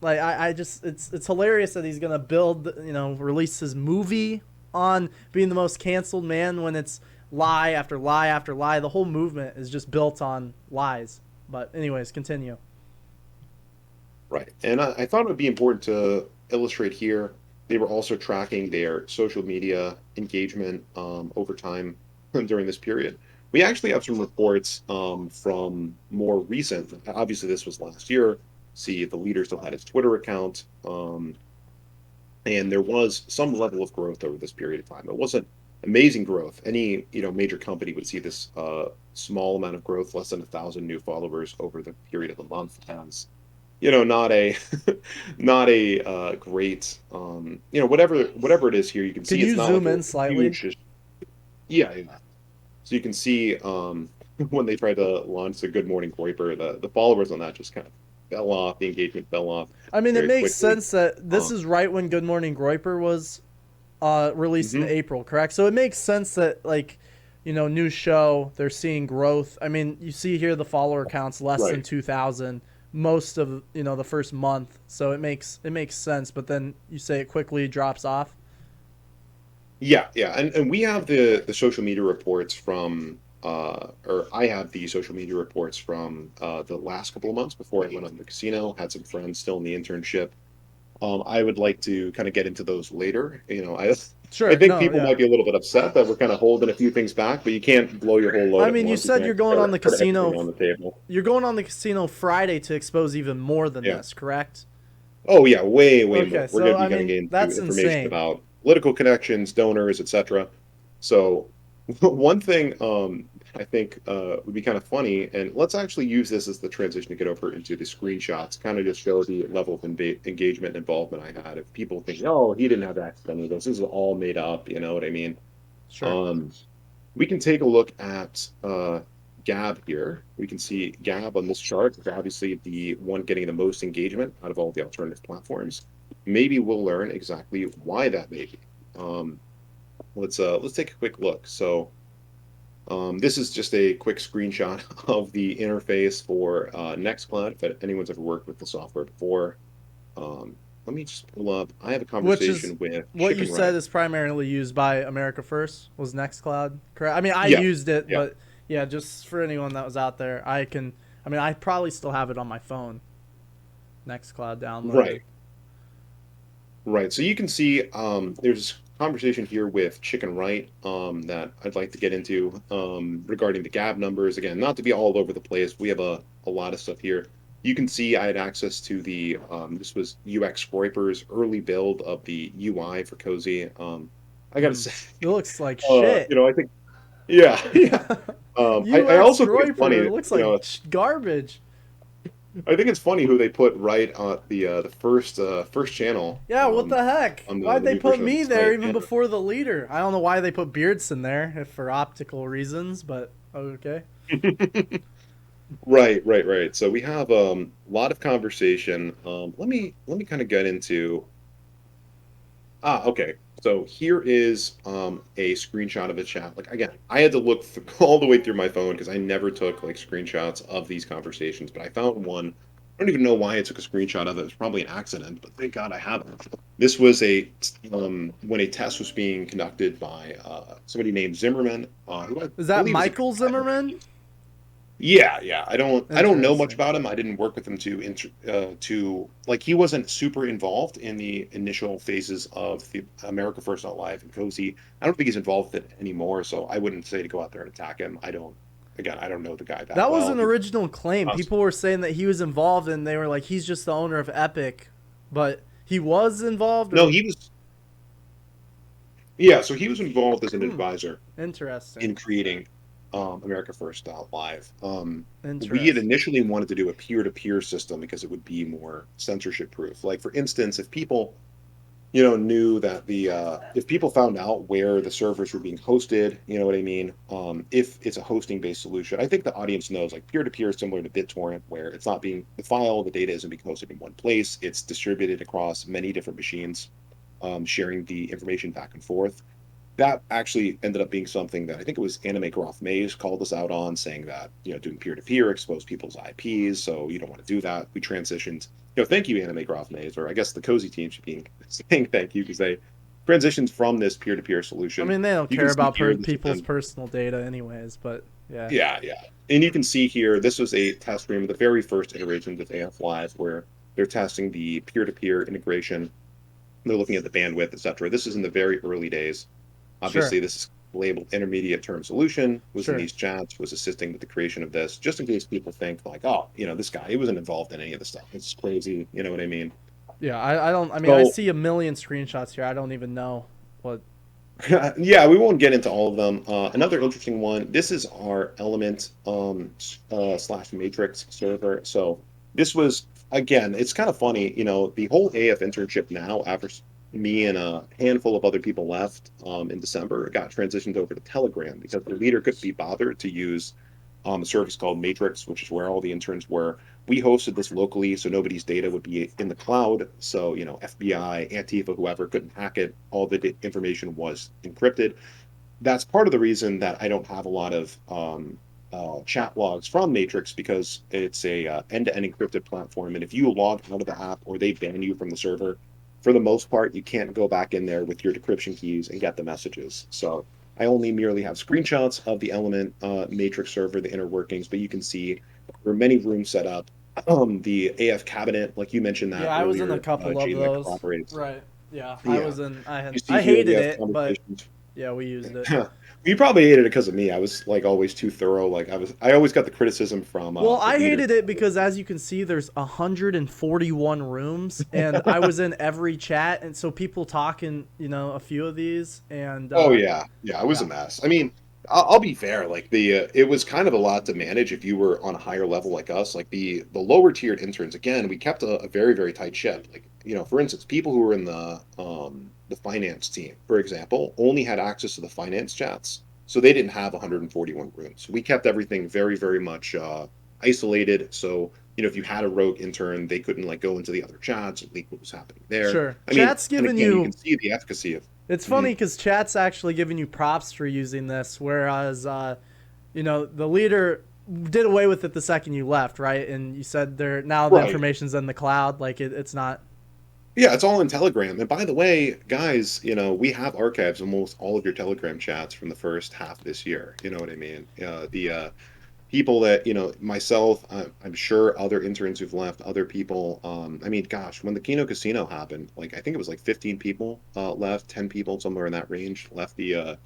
like I just it's hilarious that he's gonna build release his movie on being the most canceled man when it's lie after lie after lie. The whole movement is just built on lies. But anyways, continue. Right. And I thought it would be important to illustrate here. They were also tracking their social media engagement over time during this period. We actually have some reports from more recent, obviously, this was last year. See, the leader still had his Twitter account. And there was some level of growth over this period of time. It wasn't amazing growth. Any major company would see this small amount of growth, less than 1,000 new followers over the period of a month, as not a not a great whatever it is here. You can Can see it's you not like zoom a in slightly? huge. Yeah, yeah. So you can see when they tried to launch the Good Morning Groyper, the followers on that just kind of fell off. The engagement fell off I mean, it very makes quickly. sense that this Um, is right when Good Morning Groyper was released in mhm. April, correct? So it makes sense that like, new show, they're seeing growth. I mean, you see here the follower counts less than Right. 2,000 most of the first month, so it makes sense. But then you say it quickly drops off. Yeah, yeah, and we have the social media reports from or I have the social media reports from the last couple of months before I went on the casino. Had some friends still in the internship. I would like to kind of get into those later. I Sure. think No. people Yeah. might be a little bit upset that we're kind of holding a few things back, but you can't blow your whole load I at mean, you once. You said can't you're going on the put everything casino. on the table. You're going on the casino Friday to expose even more than Yeah. this, correct? Oh yeah, way, way Okay. more. We're going So to be I getting mean, into that's information insane. about political connections, donors, etc. So one thing I think would be kind of funny, and let's actually use this as the transition to get over into the screenshots, kind of just show the level of engagement and involvement I had. If people think, oh, he didn't have access to any of this is all made up, you know what I mean? Sure. Um, we can take a look at Gab here. We can see Gab on this chart is obviously the one getting the most engagement out of all the alternative platforms. Maybe we'll learn exactly why that may be. Um, let's take a quick look. So this is just a quick screenshot of the interface for Nextcloud. If anyone's ever worked with the software before, let me just pull up. I have a Which is conversation with what you Chicken Right. said is primarily used by America First was Nextcloud, correct? I mean, I Yeah, used it, yeah, but yeah, just for anyone that was out there, I can. I mean, I probably still have it on my phone. Nextcloud downloaded. right. Right. So you can see there's a conversation here with Chicken Right that I'd like to get into regarding the Gab numbers. Again, not to be all over the place. We have a lot of stuff here. You can see I had access to this was UX Groiper's early build of the UI for Cozy. I gotta Hmm. say, It looks like shit. I think, yeah, yeah. I UX also think it's funny, Groiper looks like garbage. I think it's funny who they put right on the first channel Yeah, what the heck? on Why'd the they new put version of the me there site. even before the leader? I don't know why they put Beardson there, if for optical reasons, but okay. Right, right, right. So we have a lot of conversation. Let me kind of get into okay. So here is a screenshot of a chat. Like again, I had to look all the way through my phone because I never took like screenshots of these conversations, but I found one. I don't even know why I took a screenshot of it. It was probably an accident, but thank God I have it. This was a when a test was being conducted by somebody named Zimmerman, who I Is that believe is a Michael Zimmerman? yeah, yeah. I don't know much Interesting. about him. I didn't work with him to like he wasn't super involved in the initial phases of the America First Not Live and Cozy. I don't think he's involved with it anymore, so I wouldn't say to go out there and attack him. I don't know the guy that That was well. an original claim. Uh, People were saying that he was involved, and they were like, he's just the owner of Epic, but he was involved, no, or he was yeah, so he was involved as an hmm, advisor interesting, in creating America First Live. We had interesting. initially wanted to do a peer-to-peer system because it would be more censorship proof. Like for instance, if people knew that the if people found out where the servers were being hosted, you know what I mean? If it's a hosting-based solution, I think the audience knows like peer-to-peer is similar to BitTorrent, where it's not being the file, the data isn't being hosted in one place. It's distributed across many different machines, sharing the information back and forth. That actually ended up being something that I think it was Anime Groff Mays called us out on, saying that doing peer-to-peer exposed people's IPs, so you don't want to do that. We transitioned. Thank you, Anime Groff Mays, or I guess the Cozy team should be saying thank you because they transitioned from this peer-to-peer I solution. mean, they don't You can care see about here, this is people's them. personal data, anyways. But yeah, Yeah, yeah, and you can see here, this was a test stream of the very first iterations of AF Live, where they're testing the peer-to-peer integration. They're looking at the bandwidth, etc. This is in the very early days. sure, Obviously, this is labeled intermediate term solution, was in sure. these chats, was assisting with the creation of this, just in case people think like, oh, this guy, he wasn't involved in any of this stuff. It's crazy. You know what I mean? Yeah, I don't. I mean, I So, see a million screenshots here. I don't even know what. yeah, we won't get into all of them. Another interesting one. This is our element slash matrix server. So this was again, it's kind of funny, the whole AF internship now, after me and a handful of other people left in December, it got transitioned over to Telegram because the leader couldn't be bothered to use a service called Matrix, which is where all the interns were. We hosted this locally, so nobody's data would be in the cloud. So, FBI, Antifa, whoever couldn't hack it. All the information was encrypted. That's part of the reason that I don't have a lot of chat logs from Matrix because it's a end-to-end encrypted platform. And if you log out of the app or they ban you from the server, for the most part, you can't go back in there with your decryption keys and get the messages. So I only merely have screenshots of the Element Matrix server, the inner workings, but you can see there are many rooms set up. the AF cabinet, like you mentioned Yeah, that I was in a earlier, couple of Gene, that those. cooperates. Right. Yeah, I Yeah. was in. You see I here we hated have it, but conversations. yeah, we used it. You probably hated it because of me. I was like always too thorough. I always got the criticism from Well, the I leaders. hated it because, as you can see, there's 141 rooms, and I was in every chat, and so people talking, a few of these, and Oh yeah, yeah, it was a yeah, mess. I mean, I'll be fair. Like it was kind of a lot to manage if you were on a higher level like us. Like the lower tiered interns, again, we kept a very very tight ship. Like for instance, people who were in the finance team, for example, only had access to the finance chats, so they didn't have 141 rooms. We kept everything very very much isolated. So if you had a rogue intern, they couldn't like go into the other chats and leak what was happening there. sure. I mean, Chat's and giving again, you can you. see the efficacy of. It's funny Mhm. because chat's actually giving you props for using this, whereas the leader did away with it the second you left, right? And you said there now the Right. information's in the cloud, like it's not. Yeah, it's all in Telegram. And by the way, guys, we have archives of almost all of your Telegram chats from the first half of this year. You know what I mean? The people that, myself, I'm sure other interns who've left, other people. I mean, gosh, when the Kino Casino happened, like I think it was like 15 people left, 10 people, somewhere in that range, left the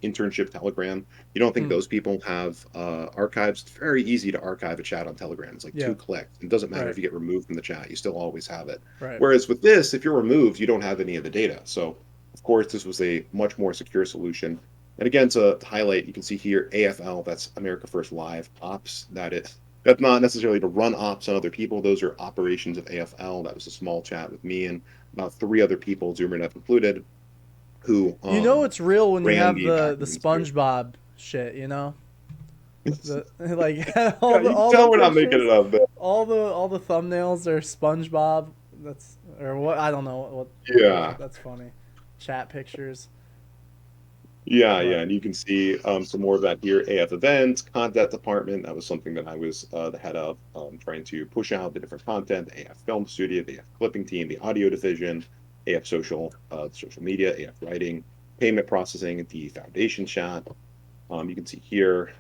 internship Telegram. You don't think Hmm, those people have archives? It's very easy to archive a chat on Telegram. It's like yeah, 2 clicks. It doesn't matter right, if you get removed from the chat, you still always have it. right. Whereas with this, if you're removed, you don't have any of the data. So, of course, this was a much more secure solution. And again, to highlight, you can see here AFL, that's America First Live ops. That's not necessarily to run ops on other people. Those are operations of AFL. That was a small chat with me and about three other people, Zoomer and I've included, who You know it's real when you ran have the the backend too. SpongeBob shit, the like Yeah, you can all the tell we're not making pictures, it up, but all the thumbnails are SpongeBob. That's or what I don't know what. Yeah, yeah. that's funny. Chat pictures, Yeah, yeah, but and you can see some more of that here. AF events, content department. That was something that I was the head of, trying to push out the different content. The AF film studio, the AF clipping team, the audio division, AF social media, AF writing, payment processing, the foundation chat. You can see here,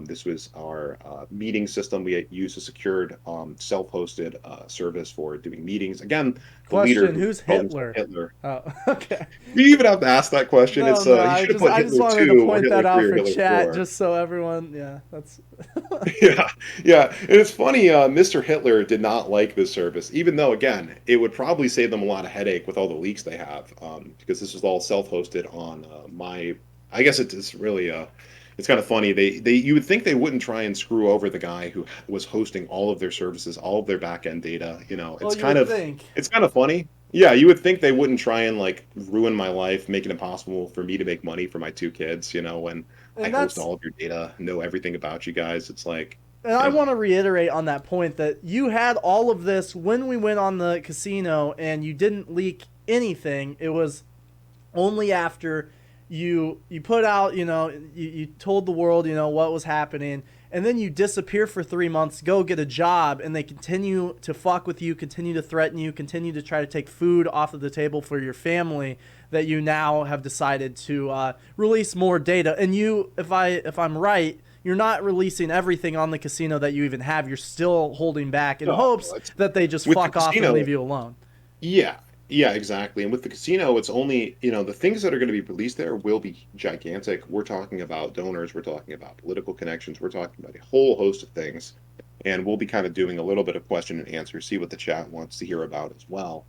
this was our meeting system. We used a secured self-hosted service for doing meetings. Again, the leader question: who Who's called himself Hitler? Hitler. Oh, okay. You even have to ask that question. No, It's no. he I should have just put I just Hitler wanted to 2 or point Hitler that 3 out or for Hitler chat, 4. just so everyone. Yeah, that's. Yeah, yeah. And it's funny, Mr. Hitler did not like this service, even though, again, it would probably save them a lot of headache with all the leaks they have, because this is all self-hosted on I guess it's really, it's kind of funny. You would think they wouldn't try and screw over the guy who was hosting all of their services, all of their back-end data. Well, you would think, it's kind of funny. Yeah, you would think they wouldn't try and like ruin my life, make it impossible for me to make money for my two kids, when I and host that's all of your data, know everything about you guys. It's like, and I ugh, want to reiterate on that point that you had all of this when we went on the casino and you didn't leak anything. It was only after you put out, you told the world, what was happening, and then you disappear for 3 months, go get a job, and they continue to fuck with you, continue to threaten you, continue to try to take food off of the table for your family. That you now have decided to release more data, and if I'm right, you're not releasing everything on the casino that you even have. You're still holding back in no, hopes it's that they just with the fuck off and casino. leave you alone. Yeah, yeah, exactly. And with the casino, it's only, the things that are going to be released there will be gigantic. We're talking about donors, we're talking about political connections, we're talking about a whole host of things. And we'll be kind of doing a little bit of question and answer, see what the chat wants to hear about as well.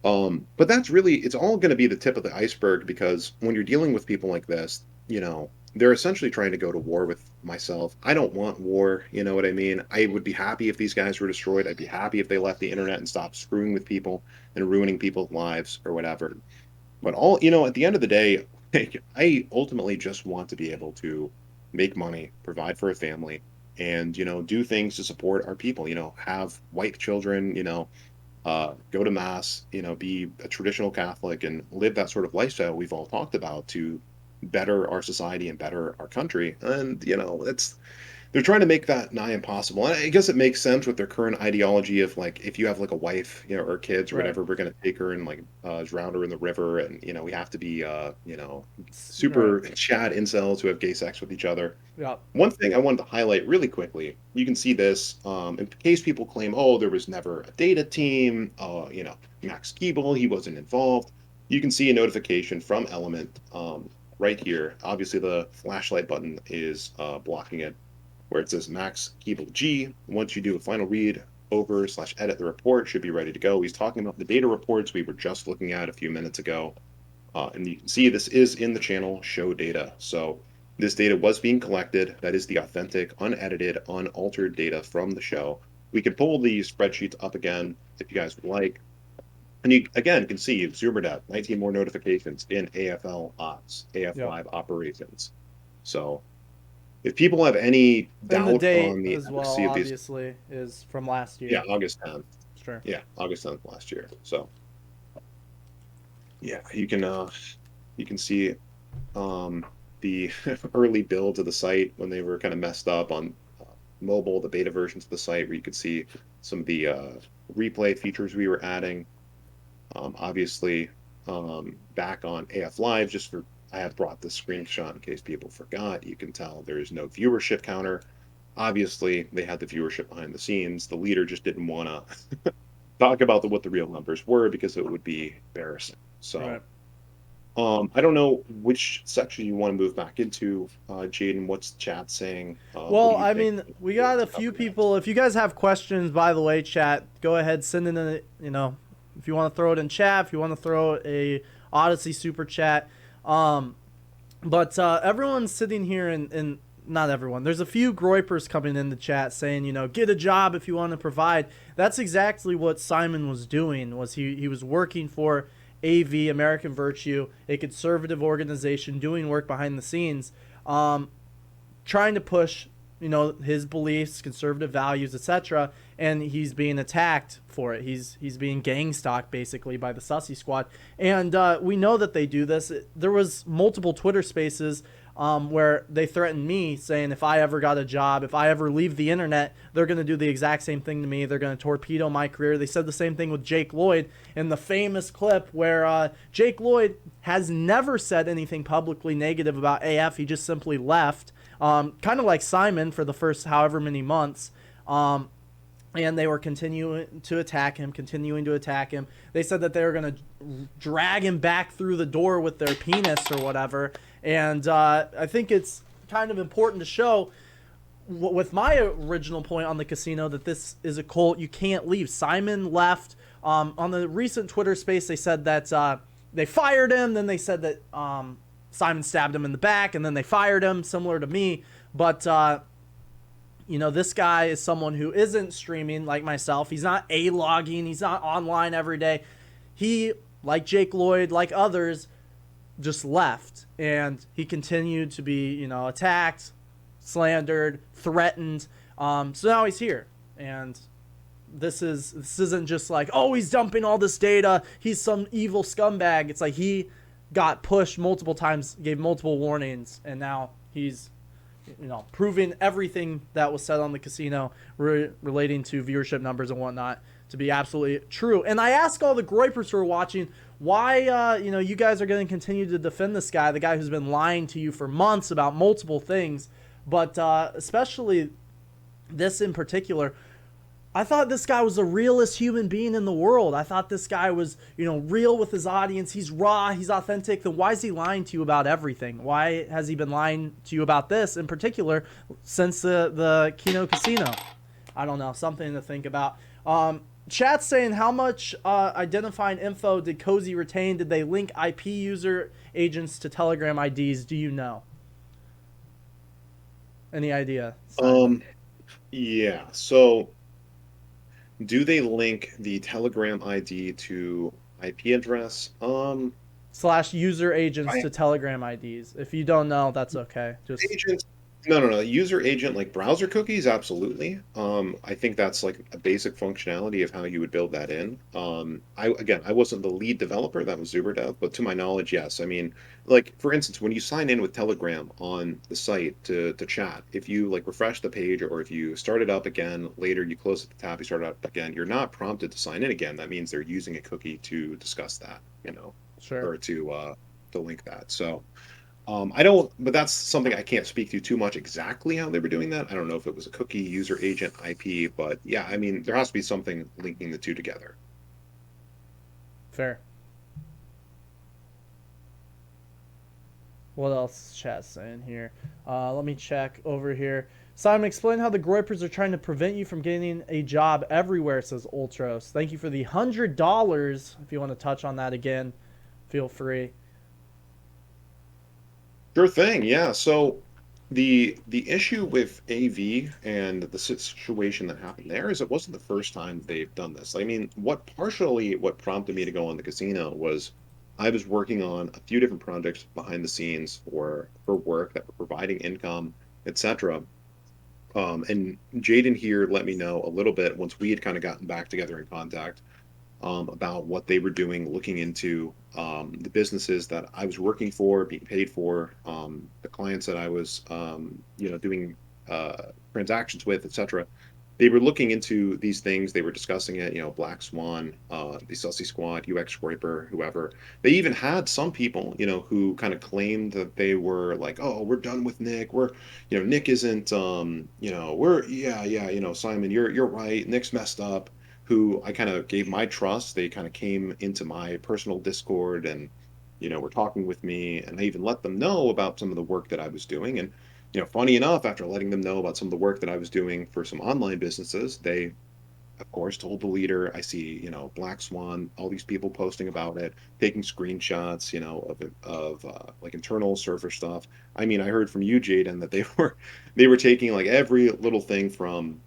But that's really, it's all going to be the tip of the iceberg because when you're dealing with people like this, they're essentially trying to go to war with myself. I don't want war, you know what I mean? I would be happy if these guys were destroyed. I'd be happy if they left the internet and stopped screwing with people and ruining people's lives or whatever. But at the end of the day, like, I ultimately just want to be able to make money, provide for a family, and, do things to support our people, have white children, go to mass, be a traditional Catholic and live that sort of lifestyle we've all talked about to better our society and better our country. And, they're trying to make that nigh impossible. And I guess it makes sense with their current ideology of like if you have like a wife, or kids or Right. whatever, we're gonna take her and like drown her in the river, and we have to be Right. super Chad incels who have gay sex with each other. Yeah. One thing I wanted to highlight really quickly, you can see this in case people claim, oh, there was never a data team, Max Keeble, he wasn't involved. You can see a notification from Element right here. Obviously, the flashlight button is blocking it, where it says Max Keeble G. Once you do a final read over / edit the report, should be ready to go. He's talking about the data reports we were just looking at a few minutes ago. And you can see this is in the channel show data. So this data was being collected. That is the authentic, unedited, unaltered data from the show. We can pull these spreadsheets up again if you guys would like. And you again can see Zoomer 19 more notifications in AFL ops, AF Yeah. Live operations. So if people have any And the doubt date on the as well, efficacy of these, obviously, is from last yeah, year. August 10th. Sure. Yeah, August 10th last year. So yeah, you can see the early builds of the site when they were kind of messed up on mobile, the beta versions of the site, where you could see some of the replay features we were adding. Obviously, back on AF Live, I have brought this screenshot in case people forgot. You can tell there is no viewership counter. Obviously, they had the viewership behind the scenes. The leader just didn't want to talk about what the real numbers were because it would be embarrassing. Right. So I don't know which section you want to move back into, Jaden. What's the chat saying? What Well, do you I think mean, we we want got to a few cover next? people. If you guys have questions, by the way, chat, go ahead, send in a, if you want to throw it in chat, if you want to throw a Odyssey super chat. Um, but everyone's sitting here and not everyone. There's a few groypers coming in the chat saying, get a job if you want to provide. That's exactly what Simon was doing. Was he was working for AV, American Virtue, a conservative organization doing work behind the scenes, trying to push his beliefs, conservative values, etc. And he's being attacked for it. He's being gang stalked basically by the Sussy Squad, and we know that they do this. There was multiple Twitter Spaces where they threatened me, saying if I ever got a job, if I ever leave the internet, they're going to do the exact same thing to me. They're going to torpedo my career. They said the same thing with Jake Lloyd in the famous clip where Jake Lloyd has never said anything publicly negative about AF. He just simply left, kind of like Simon for the first however many months. And they were continuing to attack him. They said that they were going to drag him back through the door with their penis or whatever. And I think it's kind of important to show, with my original point on the casino, that this is a cult. You can't leave. Simon left. On the recent Twitter Space, they said that they fired him. Then they said that Simon stabbed him in the back, and then they fired him, similar to me. But this guy is someone who isn't streaming like myself. He's not A-logging. He's not online every day. He, like Jake Lloyd, like others, just left. And he continued to be, attacked, slandered, threatened. So now he's here. And this isn't just like, oh, he's dumping all this data. He's some evil scumbag. It's like he got pushed multiple times, gave multiple warnings, and now he's proving everything that was said on the casino relating to viewership numbers and whatnot to be absolutely true. And I ask all the groypers who are watching why, you guys are going to continue to defend this guy, the guy who's been lying to you for months about multiple things, but especially this in particular. I thought this guy was the realest human being in the world. I thought this guy was, real with his audience. He's raw. He's authentic. Then why is he lying to you about everything? Why has he been lying to you about this in particular since the Kino Casino? I don't know. Something to think about. Chat's saying, how much identifying info did Cozy retain? Did they link IP user agents to Telegram IDs? Do you know? Any idea, Simon? Yeah. So do they link the Telegram ID to IP address? Slash user agents I to Telegram IDs. If you don't know, that's okay. Just agents. No. User agent like browser cookies, absolutely. I think that's like a basic functionality of how you would build that in. I wasn't the lead developer, that was ZuberDev, but to my knowledge, yes. I mean, like for instance, when you sign in with Telegram on the site to chat, if you like refresh the page or if you start it up again later, you close the tab, you start it up again, you're not prompted to sign in again. That means they're using a cookie to discuss that, Sure. or to link that. So. I don't, but that's something I can't speak to too much exactly how they were doing that. I don't know if it was a cookie, user agent, IP, but yeah, I mean, there has to be something linking the two together. Fair. What else is chat saying here? Let me check over here. Simon, explain how the Groypers are trying to prevent you from getting a job everywhere, says Ultros. Thank you for the $100. If you want to touch on that again, feel free. Sure thing. Yeah. So the issue with AV and the situation that happened there is it wasn't the first time they've done this. I mean, what prompted me to go on the casino was I was working on a few different projects behind the scenes for work that were providing income, etc. And Jaden here let me know a little bit once we had kind of gotten back together in contact about what they were doing, looking into the businesses that I was working for, being paid for, the clients that I was, doing transactions with, etc. They were looking into these things. They were discussing it. Black Swan, the Sussy Squad, UX Scraper, whoever. They even had some people, who kind of claimed that they were like, "Oh, we're done with Nick. Nick isn't, yeah, Simon, you're right. Nick's messed up." Who I kind of gave my trust. They kind of came into my personal Discord and, were talking with me. And I even let them know about some of the work that I was doing. And, funny enough, after letting them know about some of the work that I was doing for some online businesses, they, of course, told the leader. I see, Black Swan, all these people posting about it, taking screenshots, of like internal server stuff. I mean, I heard from you, Jaden, that they were taking like every little thing from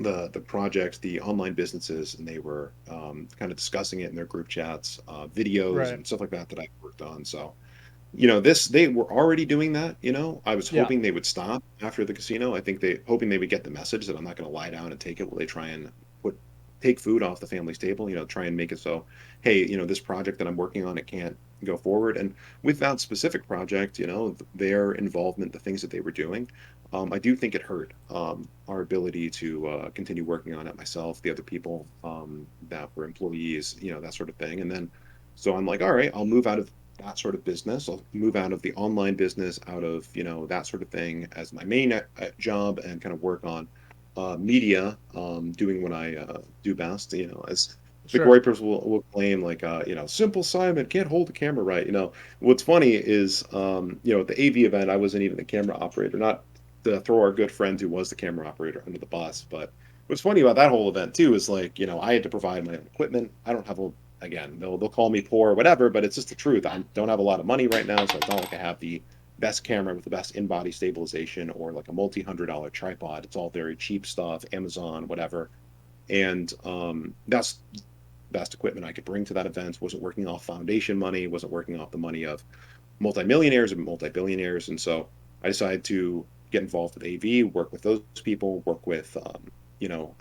the projects, the online businesses, and they were kind of discussing it in their group chats, videos Right. and stuff like that that I worked on. So, this they were already doing that. I was Yeah. hoping they would stop after the casino. I think they hoping they would get the message that I'm not going to lie down and take it while they try and put take food off the family's table. Try and make it so, hey, this project that I'm working on, it can't go forward. And with that specific project, their involvement, the things that they were doing, I do think it hurt our ability to continue working on it myself, the other people that were employees, that sort of thing. And then, so I'm like, all right, I'll move out of that sort of business. I'll move out of the online business, out of, that sort of thing as my main job and kind of work on media, doing what I do best, as the Sure. Groypers will claim, like, simple Simon can't hold the camera right. What's funny is, at the AV event, I wasn't even the camera operator, not to throw our good friend who was the camera operator under the bus. But what's funny about that whole event too is like, I had to provide my own equipment. I don't have a Again, they'll call me poor or whatever, but it's just the truth. I don't have a lot of money right now, so it's not like I have the best camera with the best in-body stabilization or like a multi-$100 tripod. It's all very cheap stuff, Amazon, whatever. And that's the best equipment I could bring to that event. Wasn't working off foundation money, wasn't working off the money of multimillionaires and multi-billionaires. And so I decided to get involved with AV, work with those people, work with, don't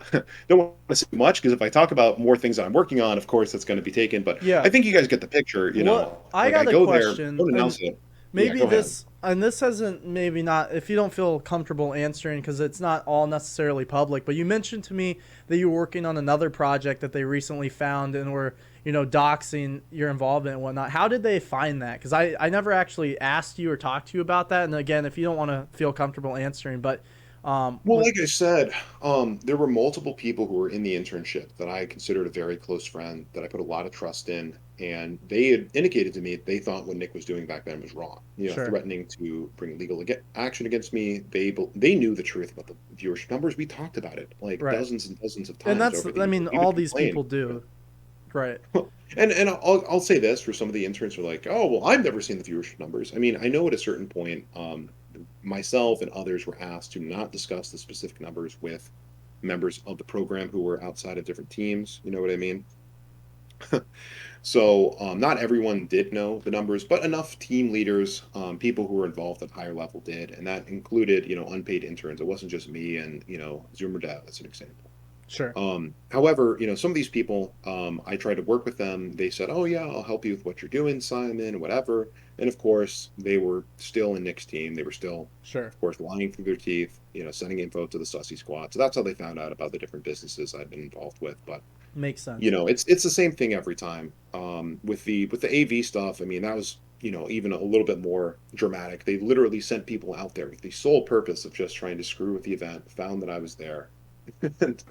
want to say much because if I talk about more things that I'm working on, of course, that's going to be taken. But Yeah. I think you guys get the picture. What I Like I got a go there, question, don't and announce it. Yeah, maybe go ahead. this and this hasn't maybe not if you don't feel comfortable answering because it's not all necessarily public. But you mentioned to me that you were working on another project that they recently found and were doxing your involvement and whatnot. How did they find that? Because I never actually asked you or talked to you about that. And again, if you don't want to feel comfortable answering, but Well, like I said, there were multiple people who were in the internship that I considered a very close friend that I put a lot of trust in, and they had indicated to me they thought what Nick was doing back then was wrong. sure. Threatening to bring legal action against me. They knew the truth about the viewership numbers. We talked about it like Right. dozens and dozens of And times that's over the I years. mean We even all these complained. people do. Right. And I'll say this for some of the interns who are like, oh well, I've never seen the viewership numbers. I mean, I know at a certain point, myself and others were asked to not discuss the specific numbers with members of the program who were outside of different teams. You know what I mean? So not everyone did know the numbers, but enough team leaders, people who were involved at higher level did, and that included, unpaid interns. It wasn't just me and, Zoomer Dad, as an example. Sure. However, some of these people, I tried to work with them. They said, "Oh yeah, I'll help you with what you're doing, Simon, whatever." And of course, they were still in Nick's team. They were still, Sure. of course, lying through their teeth, sending info to the Sussy Squad. So that's how they found out about the different businesses I've been involved with. But Makes sense. it's the same thing every time. With the AV stuff, I mean, that was even a little bit more dramatic. They literally sent people out there with the sole purpose of just trying to screw with the event. Found that I was there. And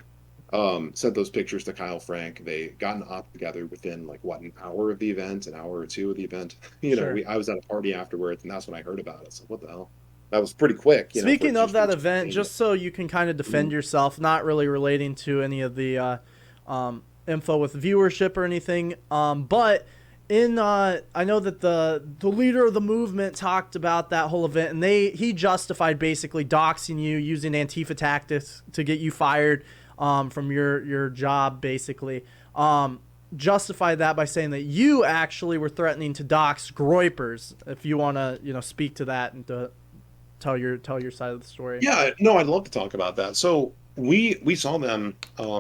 sent those pictures to Kyle Frank. They got an op together within like what, an hour of the event, an hour or two of the event. Sure. I was at a party afterwards, and that's when I heard about it. So what the hell? That was pretty quick, for Speaking of just for that it to event, be. just so you can kind of defend Mhm. yourself, not really relating to any of the info with viewership or anything, but in I know that the leader of the movement talked about that whole event, and he justified basically doxing you, using Antifa tactics to get you fired from your job, basically. Justified that by saying that you actually were threatening to dox Groypers. If you want to, speak to that and to tell your side of the story. Yeah, no, I'd love to talk about that. So we saw them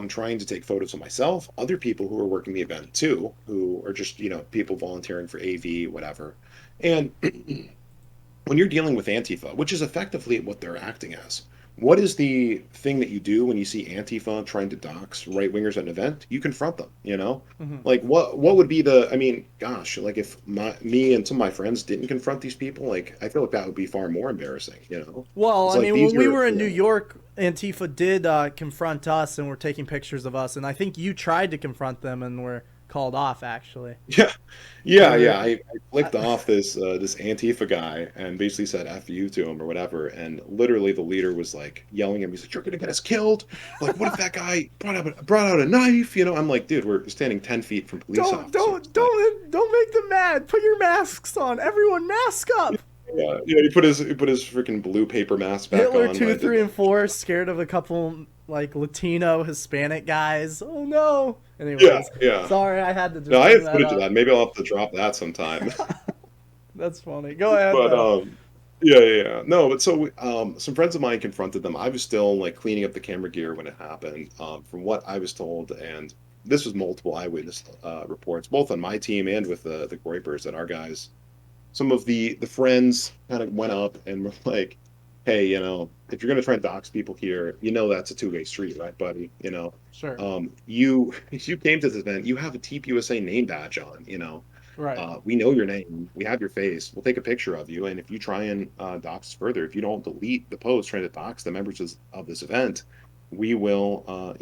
trying to take photos of myself, other people who were working the event too, who are just people volunteering for AV, whatever. And when you're dealing with Antifa, which is effectively what they're acting as, what is the thing that you do when you see Antifa trying to dox right wingers at an event? You confront them. Hmm. Like what would be I mean, gosh, like if me and some of my friends didn't confront these people, like I feel like that would be far more embarrassing. Well, It's I like mean, these when we are, were in New York, Antifa did confront us and were taking pictures of us, and I think you tried to confront them and were called off. Actually, yeah, you yeah, yeah. were. I flicked off this Antifa guy and basically said "F you" to him or whatever, and literally the leader was like yelling at me. He's like, "You're gonna get us killed!" Like, what if that guy brought out a knife? I'm like, dude, we're standing 10 feet from police Don't officers. don't Like, don't make them mad. Put your masks on. Everyone, mask up. yeah, yeah. He put his freaking blue paper mask back Hitler on when two, I did three, and that. four scared of a couple like Latino Hispanic guys. Oh no. Yeah, Anyways, yeah. sorry, I had to No, just I bring have that footage of up. that. Maybe I'll have to drop that sometime. That's funny. Go ahead But though. yeah, yeah, yeah. No, but so some friends of mine confronted them. I was still like cleaning up the camera gear when it happened. From what I was told, and this was multiple eyewitness reports, both on my team and with the Groypers, that our guys, some of the friends kind of went up and were like, "Hey, if you're gonna try and dox people here, that's a two-way street, right, buddy? Sure. You you came to this event, you have a TPUSA name badge on. Right. We know your name. We have your face. We'll take a picture of you. And if you try and dox us further, if you don't delete the post trying to dox the members of this event, we will,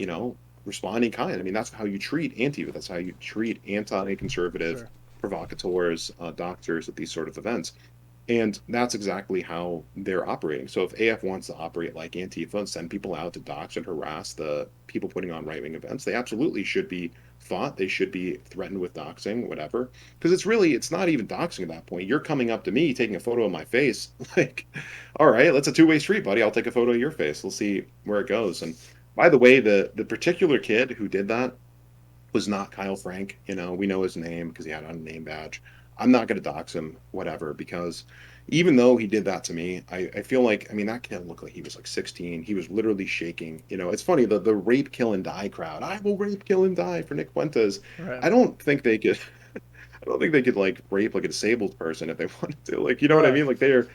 respond in kind. I mean, that's how you treat Antifa. That's how you treat anti-conservative Sure. provocateurs, doctors at these sort of events. And that's exactly how they're operating. So if AF wants to operate like Antifa and send people out to dox and harass the people putting on right wing events, they absolutely should be fought. They should be threatened with doxing, whatever. Because it's not even doxing at that point. You're coming up to me, taking a photo of my face. Like, all right, that's a two-way street, buddy. I'll take a photo of your face. We'll see where it goes. And by the way, the particular kid who did that was not Kyle Frank. We know his name because he had on a name badge. I'm not going to dox him, whatever, because even though he did that to me, I feel like, I mean, that kid looked like he was like 16. He was literally shaking. It's funny, the rape, kill, and die crowd. I will rape, kill, and die for Nick Fuentes. Right. I don't think they could. I don't think they could like rape like a disabled person if they wanted to. Like, you know what I Right. mean? Like they're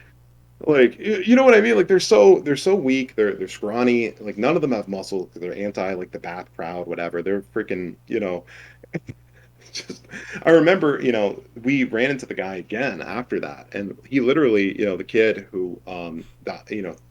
like, you know what I mean? Like they're so weak. They're scrawny. Like none of them have muscle. They're anti like the Bath crowd, whatever. They're freaking. Just, I remember, we ran into the guy again after that, and he literally, the kid who,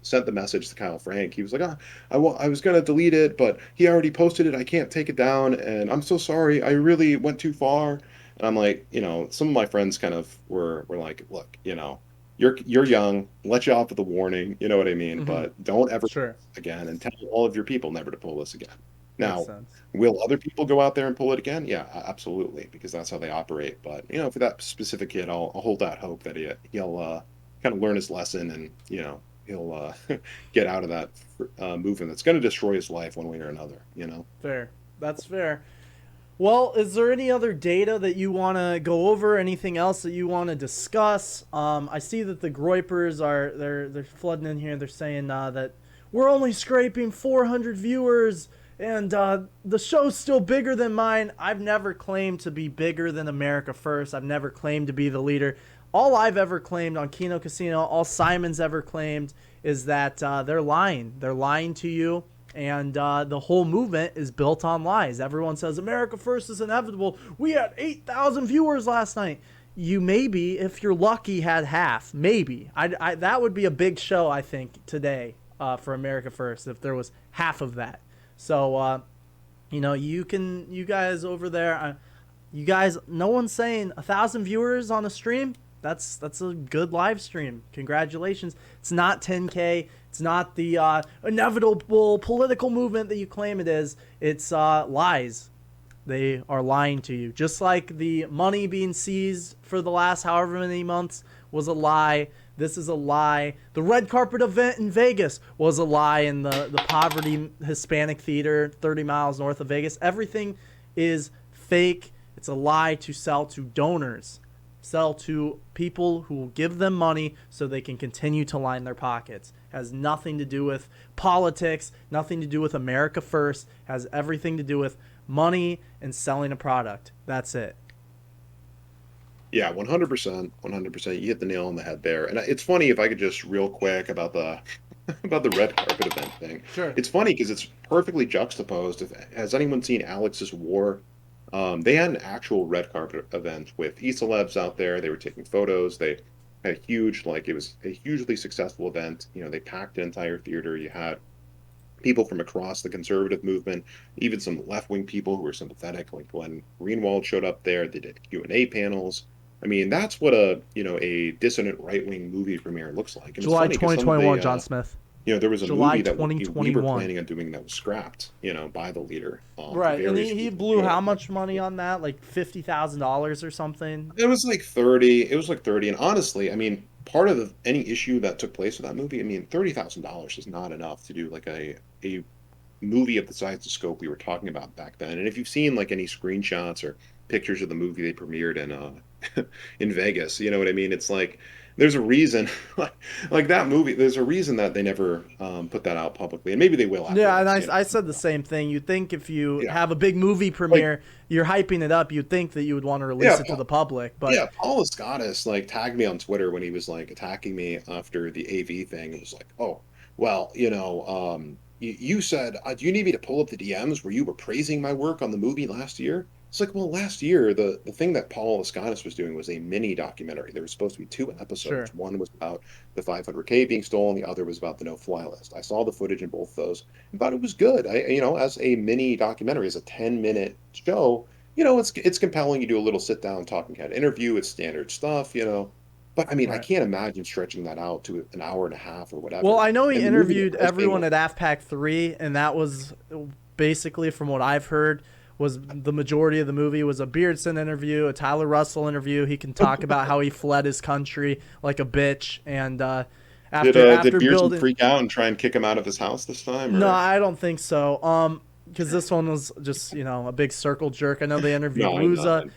sent the message to Kyle Frank. He was like, I was gonna delete it, but he already posted it. I can't take it down, and I'm so sorry. I really went too far. And I'm like, some of my friends kind of were like, look, you're young. Let you off with a warning. You know what I mean? Mm-hmm. But don't ever Sure. again, and tell all of your people never to pull this again. Makes Now, sense. will other people go out there and pull it again? Yeah, absolutely, because that's how they operate. But for that specific kid, I'll hold out hope that he'll kind of learn his lesson, and he'll get out of that movement that's going to destroy his life one way or another. Fair. That's fair. Well, is there any other data that you want to go over? Anything else that you want to discuss? I see that the Groypers are they're flooding in here. They're saying that we're only scraping 400 viewers, and the show's still bigger than mine. I've never claimed to be bigger than America First. I've never claimed to be the leader. All I've ever claimed on Kino Casino, all Simon's ever claimed, is that they're lying. They're lying to you, and the whole movement is built on lies. Everyone says America First is inevitable. We had 8,000 viewers last night. You maybe, if you're lucky, had half. Maybe. That would be a big show, I think, today for America First if there was half of that. So, you guys over there, you guys, no one's saying 1,000 viewers on a stream. That's a good live stream. Congratulations. It's not 10K. It's not the inevitable political movement that you claim it is. It's lies. They are lying to you. Just like the money being seized for the last however many months was a lie. This is a lie. The red carpet event in Vegas was a lie in the poverty Hispanic theater 30 miles north of Vegas. Everything is fake. It's a lie to sell to donors. Sell to people who will give them money so they can continue to line their pockets. Has nothing to do with politics, nothing to do with America First, has everything to do with money and selling a product. That's it. Yeah, 100%, 100%. You hit the nail on the head there. And it's funny if I could just real quick about the about the red carpet event thing. Sure. It's funny because it's perfectly juxtaposed. Has anyone seen Alex's War? They had an actual red carpet event with e-celebs out there. They were taking photos. They had a huge, like it was a hugely successful event. You know, they packed an entire theater. You had people from across the conservative movement, even some left-wing people who were sympathetic, like Glenn Greenwald showed up there. They did Q&A panels. I mean, that's what a dissonant right-wing movie premiere looks like. And it's July funny because some of 2021, John Smith. there was a July movie that we were 2021. planning on doing that was scrapped, by the leader for Right, and various he reasons. blew how much money on that? Like $50,000 or something. It was like 30. It was like 30. And honestly, I mean, part of any issue that took place with that movie, I mean, $30,000 is not enough to do like a movie of the size and scope we were talking about back then. And if you've seen like any screenshots or pictures of the movie they premiered in in Vegas, you know what I mean? It's like there's a reason like that movie, there's a reason that they never put that out publicly. And maybe they will after Yeah, and this, I said the same thing. You'd think if you Yeah. have a big movie Like premiere, you're hyping it up, you'd think that you would want to release yeah, it to the public. But yeah, Paul Escadis like tagged me on Twitter when he was like attacking me after the AV thing. He was like, "Oh, well, you said, do you need me to pull up the DMs where you were praising my work on the movie last year?" It's like, well, last year the thing that Paul Escadis was doing was a mini documentary. There was supposed to be two sure. episodes. One was about the 500K being stolen. The other was about the no-fly list. I saw the footage in both those and thought it was good. As a mini documentary, as a 10-minute show, it's compelling. You do a little sit down talking head interview. It's standard stuff. But I mean, I Right. can't imagine stretching that out to an hour and a half or Well, whatever. I know he And the movie that interviewed was being everyone at AFPAC 3, and that was basically, from what I've heard, was the majority of the movie was a Beardson interview, a Tyler Russell interview. He can talk about how he fled his country like a bitch, and did after Beardson building. freak out and try and kick him out of his house this time, No, or I don't think so. Because this one was just a big circle jerk. I know they interviewed no? I know. Wuza.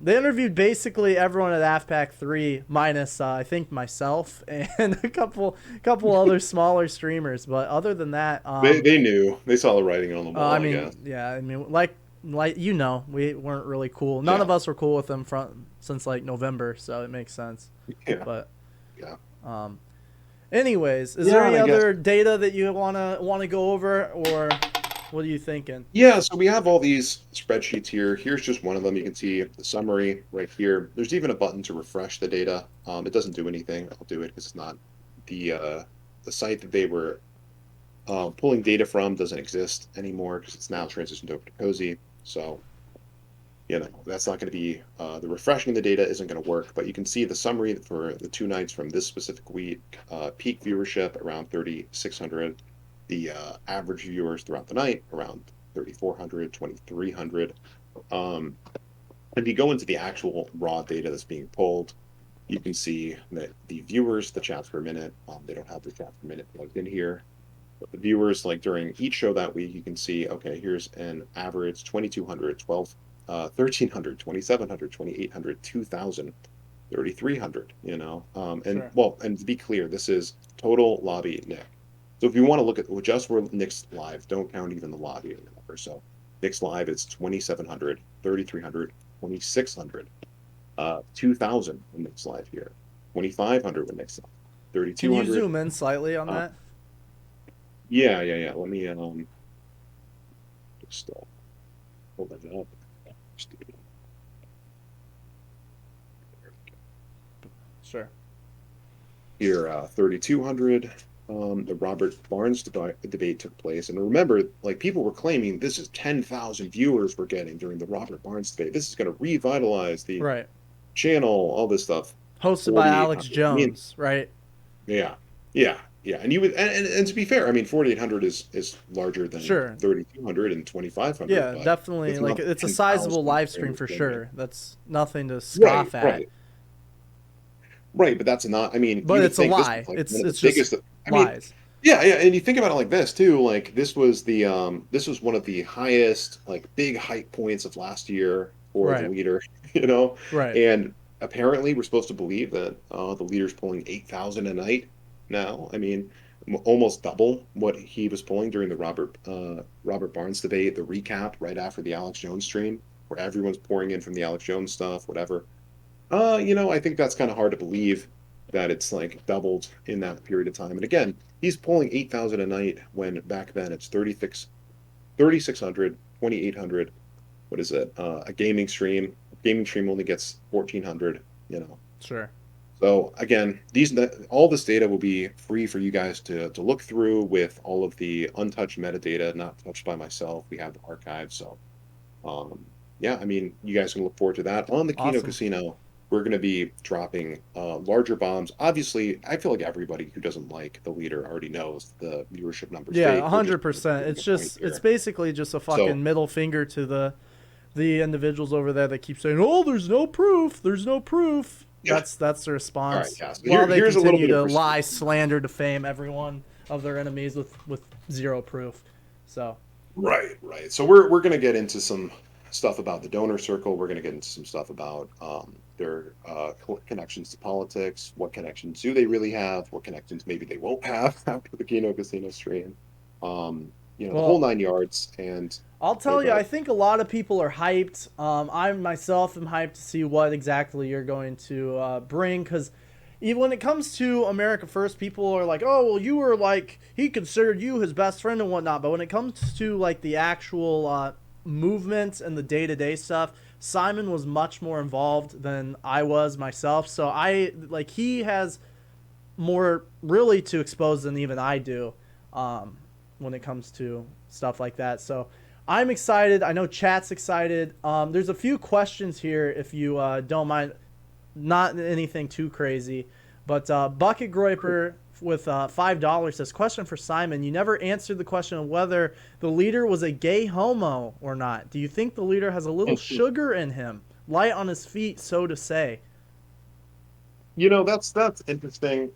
They interviewed basically everyone at AFPAC 3 minus I think myself and a couple other smaller streamers. But other than that, They knew, they saw the writing on the wall, I I mean, guess. yeah, I mean, like we weren't really cool. None Yeah, of us were cool with them since like November, so it makes sense. yeah, But yeah, um, anyways, is there yeah. And any I guess other data that you wanna go over, or what are you thinking? yeah. So we have all these spreadsheets here. Here's just one of them. You can see the summary right here. There's even a button to refresh the data. It doesn't do anything. I'll do it because it's not the site that they were pulling data from doesn't exist anymore because it's now transitioned over to Cozy. So, that's not going to be the refreshing the data isn't going to work. But you can see the summary for the 2 nights from this specific week. Peak viewership around 3,600. The average viewers throughout the night around 3,400, 2,300. Um, if you go into the actual raw data that's being pulled, you can see that the viewers, the chats per minute, they don't have the chats per minute plugged in here. But the viewers, like during each show that week, you can see, okay, here's an average 2,200, 1,300, 2,700, 2,800, 2,000, 3,300. And Sure. well, and to be clear, this is total lobby Nick. So if you want to look at just for Nick's live, don't count even the lobby number. So Nick's live is 2,700, 3,300, 2,600, 2,000 when Nick's live here, 2,500 when Nick's live, Can you 3,200. zoom in slightly on Uh, that? yeah, yeah, yeah. Let me just pull that up. Sure. Here, 3,200. The Robert Barnes debate took place, and remember, like people were claiming this is 10,000 viewers we're getting during the Robert Barnes debate. This is going to revitalize the Right. channel, all this stuff. Hosted by Alex 4,800. I mean, Jones, right? yeah, yeah, yeah. And you would, and to be fair, I mean, 4,800 is larger than Sure. 3,200 and 2,500, Yeah, but definitely. it's Like not it's a sizable 10,000 live stream streamers for doing it. sure. That's nothing to Right, scoff at. right, right. But that's not. I mean, you But would it's a think this was lie. like It's one of the it's just biggest. I mean, lies. yeah, yeah. And you think about it like this too. Like this was one of the highest like big hype points of last year for the Right. leader. You know, Right. and apparently we're supposed to believe that the leader's pulling 8,000 a night now. I mean, almost double what he was pulling during the Robert Barnes debate, the recap right after the Alex Jones stream, where everyone's pouring in from the Alex Jones stuff, whatever. I think that's kind of hard to believe that it's like doubled in that period of time. And again, he's pulling 8,000 a night when back then it's 3,600, 2,800. What is it? A gaming stream. Gaming stream only gets 1,400. Sure. So again, all this data will be free for you guys to look through with all of the untouched metadata, not touched by myself. We have the archive. So um, yeah, I mean, you guys can look forward to that. On the Kino Awesome. Casino, we're going to be dropping larger bombs. Obviously, I feel like everybody who doesn't like the leader already knows the viewership number's Yeah, fake. a We're just hundred percent. making It's a point just it's here. basically just a So, fucking middle finger to the individuals over there that keep saying, "Oh, there's no proof. There's no proof." yeah. That's the All right. response. Yeah. So While they here's a little continue bit of to lie, perspective. slander, defame everyone of their enemies with zero proof. So Right, right. So we're going to get into some stuff about the donor circle. We're going to get into some stuff about their connections to politics. What connections do they really have? What connections maybe they won't have after the Kino Casino stream? The whole well, nine yards. And I'll oh, tell go you, I ahead. think a lot of people are hyped. I myself am hyped to see what exactly you're going to bring, because even when it comes to America First, people are like, "Oh, well, you were like he considered you his best friend and whatnot." But when it comes to like the actual movement and the day to day stuff, Simon was much more involved than I was myself. So he has more really to expose than even I do when it comes to stuff like that. So I'm excited. I know chat's excited. There's a few questions here if you don't mind. Not anything too crazy. But Bucket Groiper with $5 says, question for Simon. You never answered the question of whether the leader was a gay homo or not. Do you think the leader has a little sugar in him? Light on his feet, so to say. That's interesting.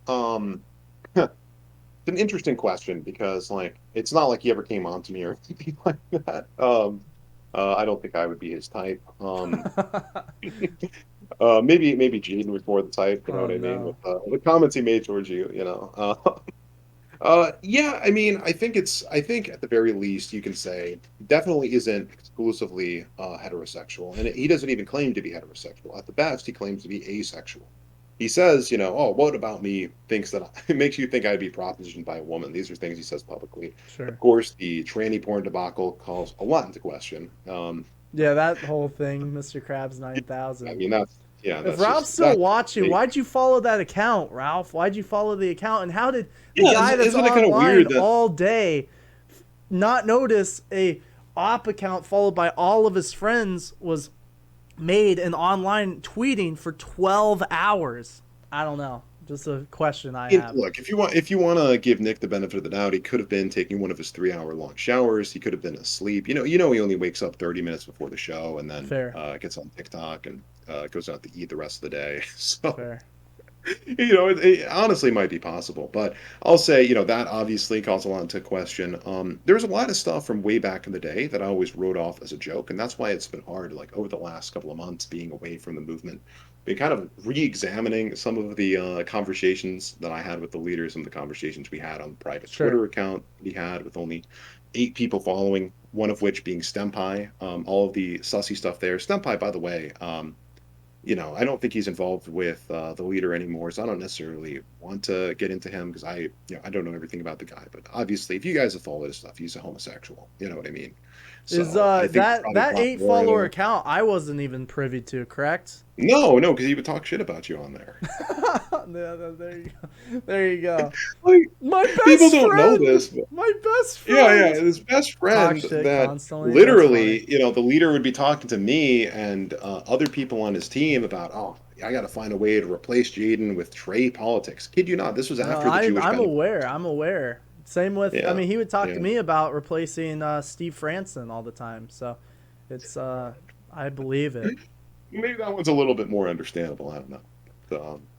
It's an interesting question because like it's not like he ever came on to me or anything like that. I don't think I would be his type. Maybe Jaden was more the type, you know Oh, what I mean, no. with the comments he made towards you. Yeah, I mean, I think at the very least you can say definitely isn't exclusively heterosexual, and he doesn't even claim to be heterosexual. At the best, he claims to be asexual. He says, oh, what about me thinks that it makes you think I'd be propositioned by a woman? These are things he says publicly. Of Sure. course, the tranny porn debacle calls a lot into question. Yeah, that whole thing, Mr. Krabs I 9000. mean, If that's Ralph's just still that's watching, crazy. why'd you follow that account, Ralph? Why'd you follow the account? And how did the Yeah, guy that's isn't it kind of online weird that all day not notice a op account followed by all of his friends was made and online tweeting for 12 hours? I don't know. Just a question I have. Look, if you want to give Nick the benefit of the doubt, he could have been taking one of his 3 hour long showers. He could have been asleep. He only wakes up 30 minutes before the show and then Fair. gets on TikTok and goes out to eat the rest of the day. So Fair. It honestly might be possible, but I'll say, that obviously calls a lot into question. There's a lot of stuff from way back in the day that I always wrote off as a joke, and that's why it's been hard, like over the last couple of months, being away from the movement, been kind of re-examining some of the conversations that I had with the leaders and the conversations we had on the private Sure. Twitter account we had with only 8 people following, one of which being Stempai. All of the sussy stuff there. Stempai, by the way. I don't think he's involved with the leader anymore, so I don't necessarily want to get into him because I don't know everything about the guy. But obviously, if you guys have followed his stuff, he's a homosexual. You know what I mean? Is So I think there's that probably a that lot eight more in follower there. account I wasn't even privy to, correct? No, no, because he would talk shit about you on there. There you go. There you go. Like My people best don't know friend. this, but My best yeah, yeah, friend. his best Talk friend shit that constantly. That's funny. literally, the leader would be talking to me and other people on his team about, oh, I got to find a way to replace Jaden with Trey politics. Kid you not, this was No, after the Jewish I'm benefit. aware. I'm aware. Same with. I Yeah, mean, he would talk to yeah. me about replacing Steve Franson all the time. So, it's. I believe it. Maybe that one's a little bit more understandable. I don't know.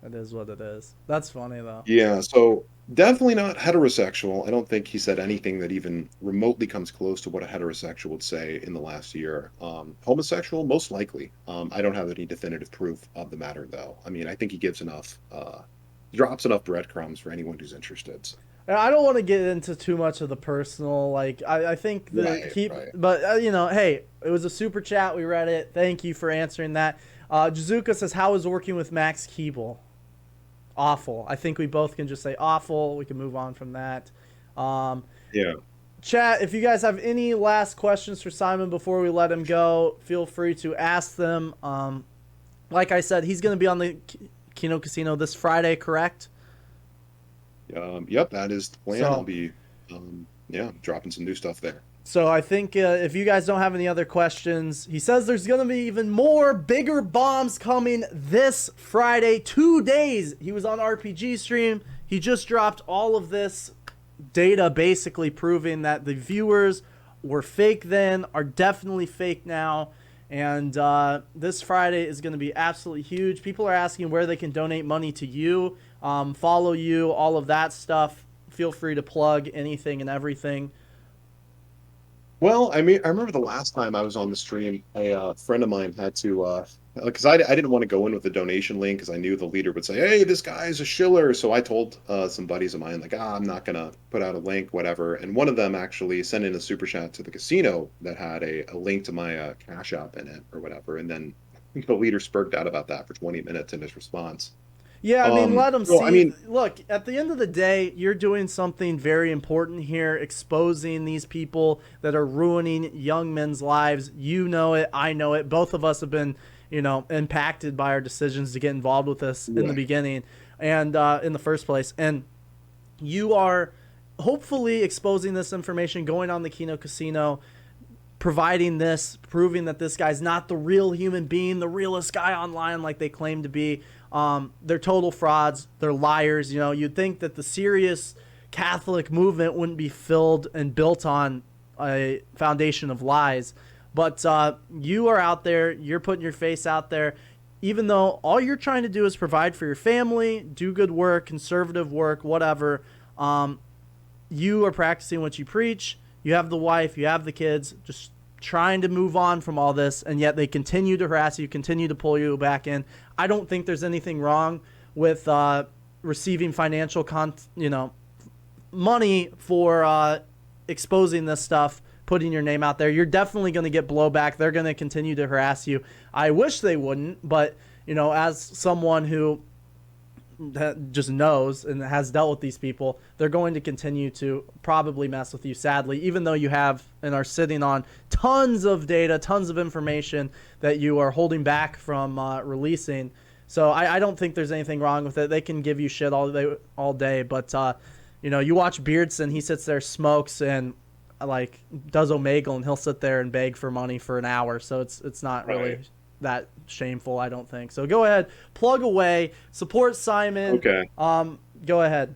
It is what it is. That's funny though. Yeah, so definitely not heterosexual. I don't think he said anything that even remotely comes close to what a heterosexual would say in the last year. Homosexual, most likely. I don't have any definitive proof of the matter, though. I mean, I think he gives enough, drops enough breadcrumbs for anyone who's interested. So. And I don't want to get into too much of the personal. Like, I think the Right, keep, right. but hey, it was a super chat. We read it. Thank you for answering that. Jazuka says, "How is working with Max Keeble?" Awful. I think we both can just say awful. We can move on from that. Um, Yeah. Chat, if you guys have any last questions for Simon before we let him go, feel free to ask them. Like I said, he's going to be on the Kino Casino this Friday, correct? Yep, that is the plan. I'll So, be, yeah, dropping some new stuff there. so I think if you guys don't have any other questions, he says there's going to be even more bigger bombs coming this Friday. 2 days. He was on RPG stream. He just dropped all of this data basically proving that the viewers were fake then, are definitely fake now. And this Friday is going to be absolutely huge. People are asking where they can donate money to you, follow you, all of that stuff. Feel free to plug anything and everything. Well, I mean, I remember the last time I was on the stream, a friend of mine had to, because I didn't want to go in with the donation link because I knew the leader would say, "Hey, this guy's a shiller." So I told some buddies of mine, like, I'm not gonna put out a link, whatever. And one of them actually sent in a super chat to the casino that had a link to my Cash App in it or whatever. And then the leader spurred out about that for 20 minutes in his response. Yeah, I mean, let them So I see. mean, Look, at the end of the day, you're doing something very important here, exposing these people that are ruining young men's lives. You know it. I know it. Both of us have been, impacted by our decisions to get involved with this in the right. beginning and in the first place. And you are hopefully exposing this information, going on the Kino Casino, providing this, proving that this guy's not the real human being, the realest guy online like they claim to be. They're total frauds. They're liars. You'd think that the serious Catholic movement wouldn't be filled and built on a foundation of lies. But you are out there. You're putting your face out there. Even though all you're trying to do is provide for your family, do good work, conservative work, whatever, you are practicing what you preach. You have the wife, you have the kids, just trying to move on from all this, and yet they continue to harass you, continue to pull you back in. I don't think there's anything wrong with receiving financial money for exposing this stuff, putting your name out there. You're definitely going to get blowback. They're going to continue to harass you. I wish they wouldn't, but as someone who that just knows and has dealt with these people, they're going to continue to probably mess with you, sadly, even though you have and are sitting on tons of data, tons of information that you are holding back from releasing. So I don't think there's anything wrong with it. They can give you shit all day, but you watch Beardson, he sits there, smokes, and like does Omegle, and he'll sit there and beg for money for an hour. So it's not really Right. that shameful, I don't think. So go ahead, plug away, support Simon. Okay. Go ahead.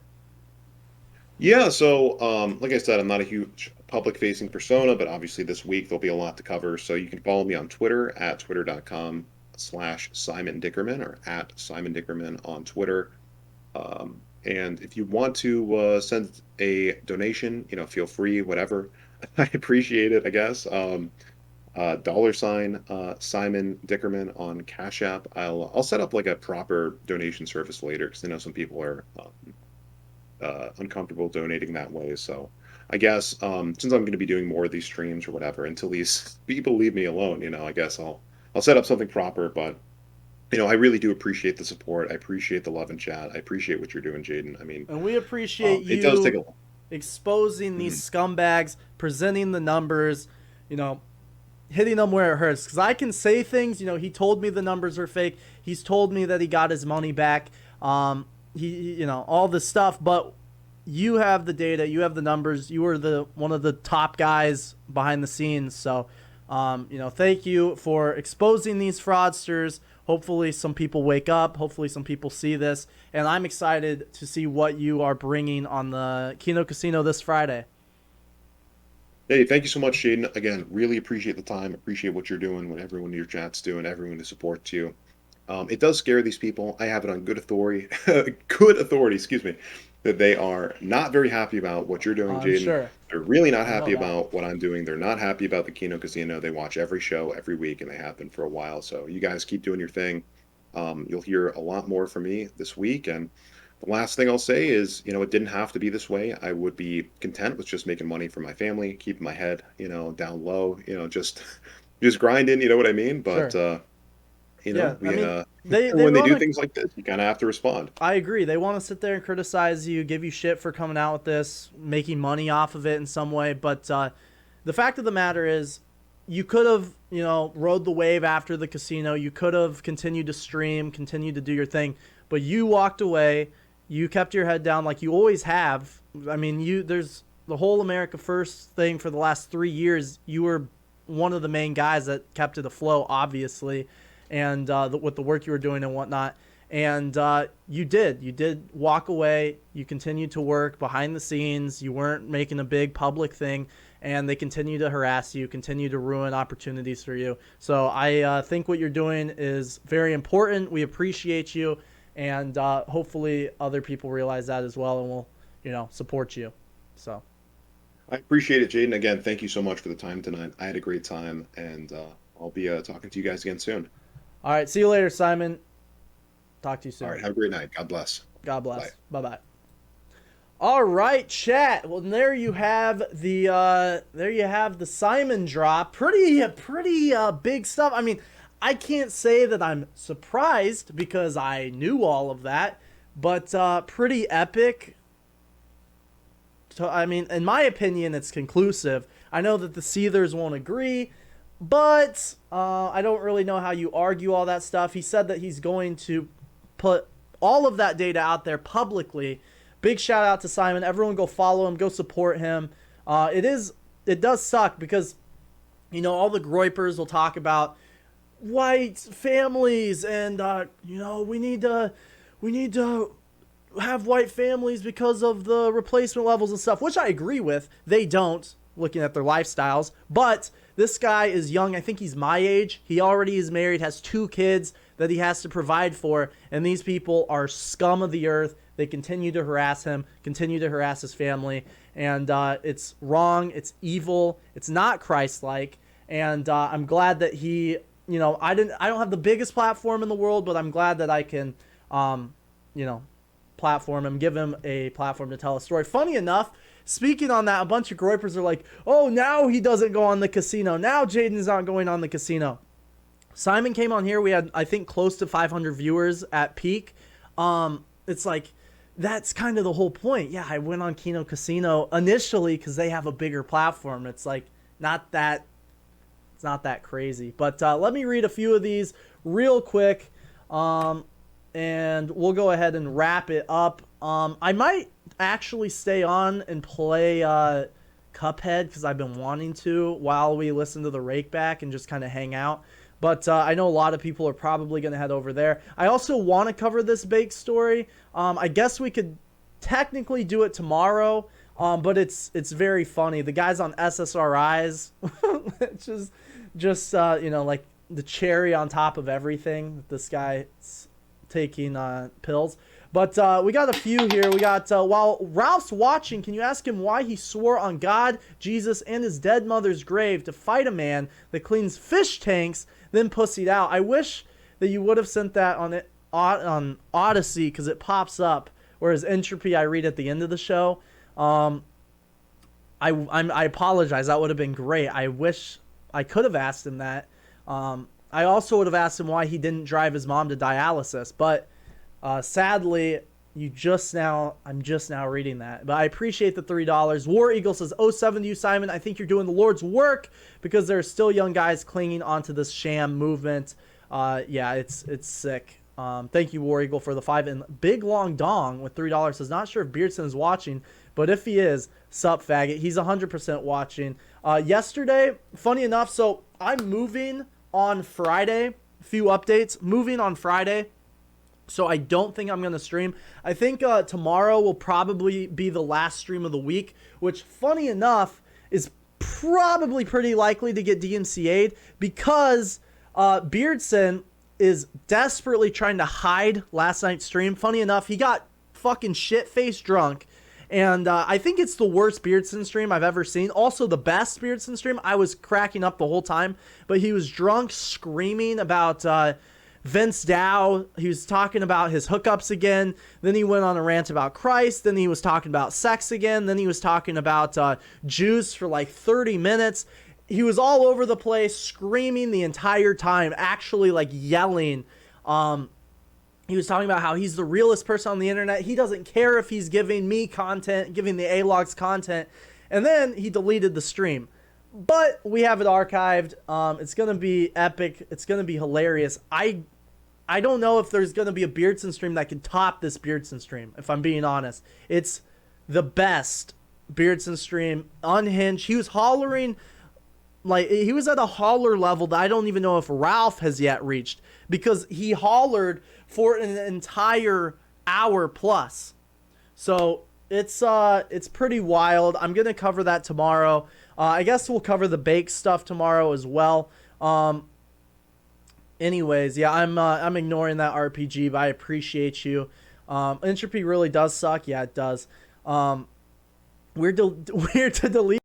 Yeah, so like I said, I'm not a huge public-facing persona, but obviously this week there'll be a lot to cover. So you can follow me on Twitter at twitter.com/Simon Dickerman or at Simon Dickerman on Twitter. And if you want to send a donation, feel free, whatever. I appreciate it, I guess. $ Simon Dickerman on Cash App. I'll set up like a proper donation service later because I know some people are uncomfortable donating that way. So I guess since I'm going to be doing more of these streams or whatever, until these people leave me alone, I guess I'll set up something proper. But I really do appreciate the support. I appreciate the love and chat. I appreciate what you're doing, Jaden. I mean, And we appreciate it does take you a lot. exposing these Mhm. scumbags, presenting the numbers, you know, hitting them where it hurts. Because I can say things, he told me the numbers are fake. He's told me that he got his money back. All this stuff. But you have the data, you have the numbers. You are the one of the top guys behind the scenes. So, thank you for exposing these fraudsters. Hopefully, some people wake up. Hopefully, some people see this. And I'm excited to see what you are bringing on the Kino Casino this Friday. Hey, thank you so much, Jaden. Again, really appreciate the time. Appreciate what you're doing, what everyone in your chat's doing, everyone who supports you. It does scare these people. I have it on good authority, good authority, excuse me, that they are not very happy about what you're doing, I'm Jaden. sure. They're really not I know happy that. about what I'm doing. They're not happy about the Kino Casino. They watch every show every week, and they have been for a while. So you guys keep doing your thing. You'll hear a lot more from me this week. And the last thing I'll say is, it didn't have to be this way. I would be content with just making money for my family, keeping my head, down low, just grinding, you know what I mean? But Sure. Yeah, I we mean, they when they want do to. things like this, you kind of have to respond. I agree. They want to sit there and criticize you, give you shit for coming out with this, making money off of it in some way. But the fact of the matter is, you could have, rode the wave after the casino. You could have continued to stream, continued to do your thing, but you walked away. You kept your head down like you always have. I mean, there's the whole America First thing for the last 3 years. You were one of the main guys that kept it afloat, obviously, and with the work you were doing and whatnot. And you did walk away. You continued to work behind the scenes. You weren't making a big public thing, and they continue to harass you, continue to ruin opportunities for you. So I think what you're doing is very important. We appreciate you, and hopefully other people realize that as well, and will support you. So I appreciate it, Jaden. Again, thank you so much for the time tonight. I had a great time, and I'll be talking to you guys again soon. all right, see you later, Simon. Talk to you All soon. right, have a great night. God bless. God Bye. bless. Bye bye. All right, chat. Well, there you have the Simon drop. Pretty big stuff. I mean, I can't say that I'm surprised because I knew all of that, but pretty epic. So, I mean, in my opinion, it's conclusive. I know that the Seethers won't agree, but I don't really know how you argue all that stuff. He said that he's going to put all of that data out there publicly. Big shout out to Simon. Everyone go follow him, go support him. It does suck because all the groypers will talk about white families and we need to have white families because of the replacement levels and stuff, which I agree with. They don't, looking at their lifestyles. But this guy is young. I think he's my age. He already is married, has 2 kids that he has to provide for. And these people are scum of the earth. They continue to harass him, continue to harass his family. And it's wrong. It's evil. It's not Christ-like. And I'm glad that he, I don't have the biggest platform in the world, but I'm glad that I can, you know, platform him, give him a platform to tell a story. Funny enough, speaking on that, a bunch of groypers are like, oh, now he doesn't go on the casino. Now Jaden's not going on the casino. Simon came on here. We had, I think, close to 500 viewers at peak. It's like, that's kind of the whole point. Yeah, I went on Kino Casino initially because they have a bigger platform. It's like, it's not that crazy. But let me read a few of these real quick. And we'll go ahead and wrap it up. I might actually stay on and play Cuphead because I've been wanting to while we listen to the rake back and just kind of hang out. But I know a lot of people are probably going to head over there. I also want to cover this bake story. I guess we could technically do it tomorrow, but it's very funny. The guy's on SSRIs, which is just like the cherry on top of everything. This guy's taking pills. But we got a few here. We got, while Ralph's watching, can you ask him why he swore on God, Jesus, and his dead mother's grave to fight a man that cleans fish tanks, then pussied out? I wish that you would have sent that on Odyssey, because it pops up, whereas Entropy I read at the end of the show. I apologize. That would have been great. I wish I could have asked him that. I also would have asked him why he didn't drive his mom to dialysis, but sadly, I'm just now reading that. But I appreciate the $3. War Eagle says, "Oh, 7 to you, Simon. I think you're doing the Lord's work because there are still young guys clinging onto this sham movement." Yeah, it's sick. Thank you, War Eagle, for the 5. And Big Long Dong with $3 says, "Not sure if Beardson is watching, but if he is, sup, faggot." He's 100% watching. Yesterday, funny enough, so I'm moving on Friday. A few updates. Moving on Friday. So I don't think I'm going to stream. I think tomorrow will probably be the last stream of the week, which, funny enough, is probably pretty likely to get DMCA'd because Beardson is desperately trying to hide last night's stream. Funny enough, he got fucking shit-faced drunk, and I think it's the worst Beardson stream I've ever seen. Also, the best Beardson stream. I was cracking up the whole time, but he was drunk, screaming about Vince Dow. He was talking about his hookups again. Then he went on a rant about Christ. Then he was talking about sex again. Then he was talking about Jews for like 30 minutes. He was all over the place, screaming the entire time, actually like yelling. He was talking about how he's the realest person on the internet. He doesn't care if he's giving me content, giving the A-Logs content. And then he deleted the stream. But we have it archived. It's going to be epic. It's going to be hilarious. I don't know if there's going to be a Beardson stream that can top this Beardson stream, if I'm being honest. It's the best Beardson stream. Unhinged. He was hollering, like, he was at a holler level that I don't even know if Ralph has yet reached, because he hollered for an entire hour plus. So it's pretty wild. I'm going to cover that tomorrow. I guess we'll cover the bake stuff tomorrow as well. Anyways, yeah, I'm ignoring that RPG, but I appreciate you. Entropy really does suck. Yeah, it does. Weird to delete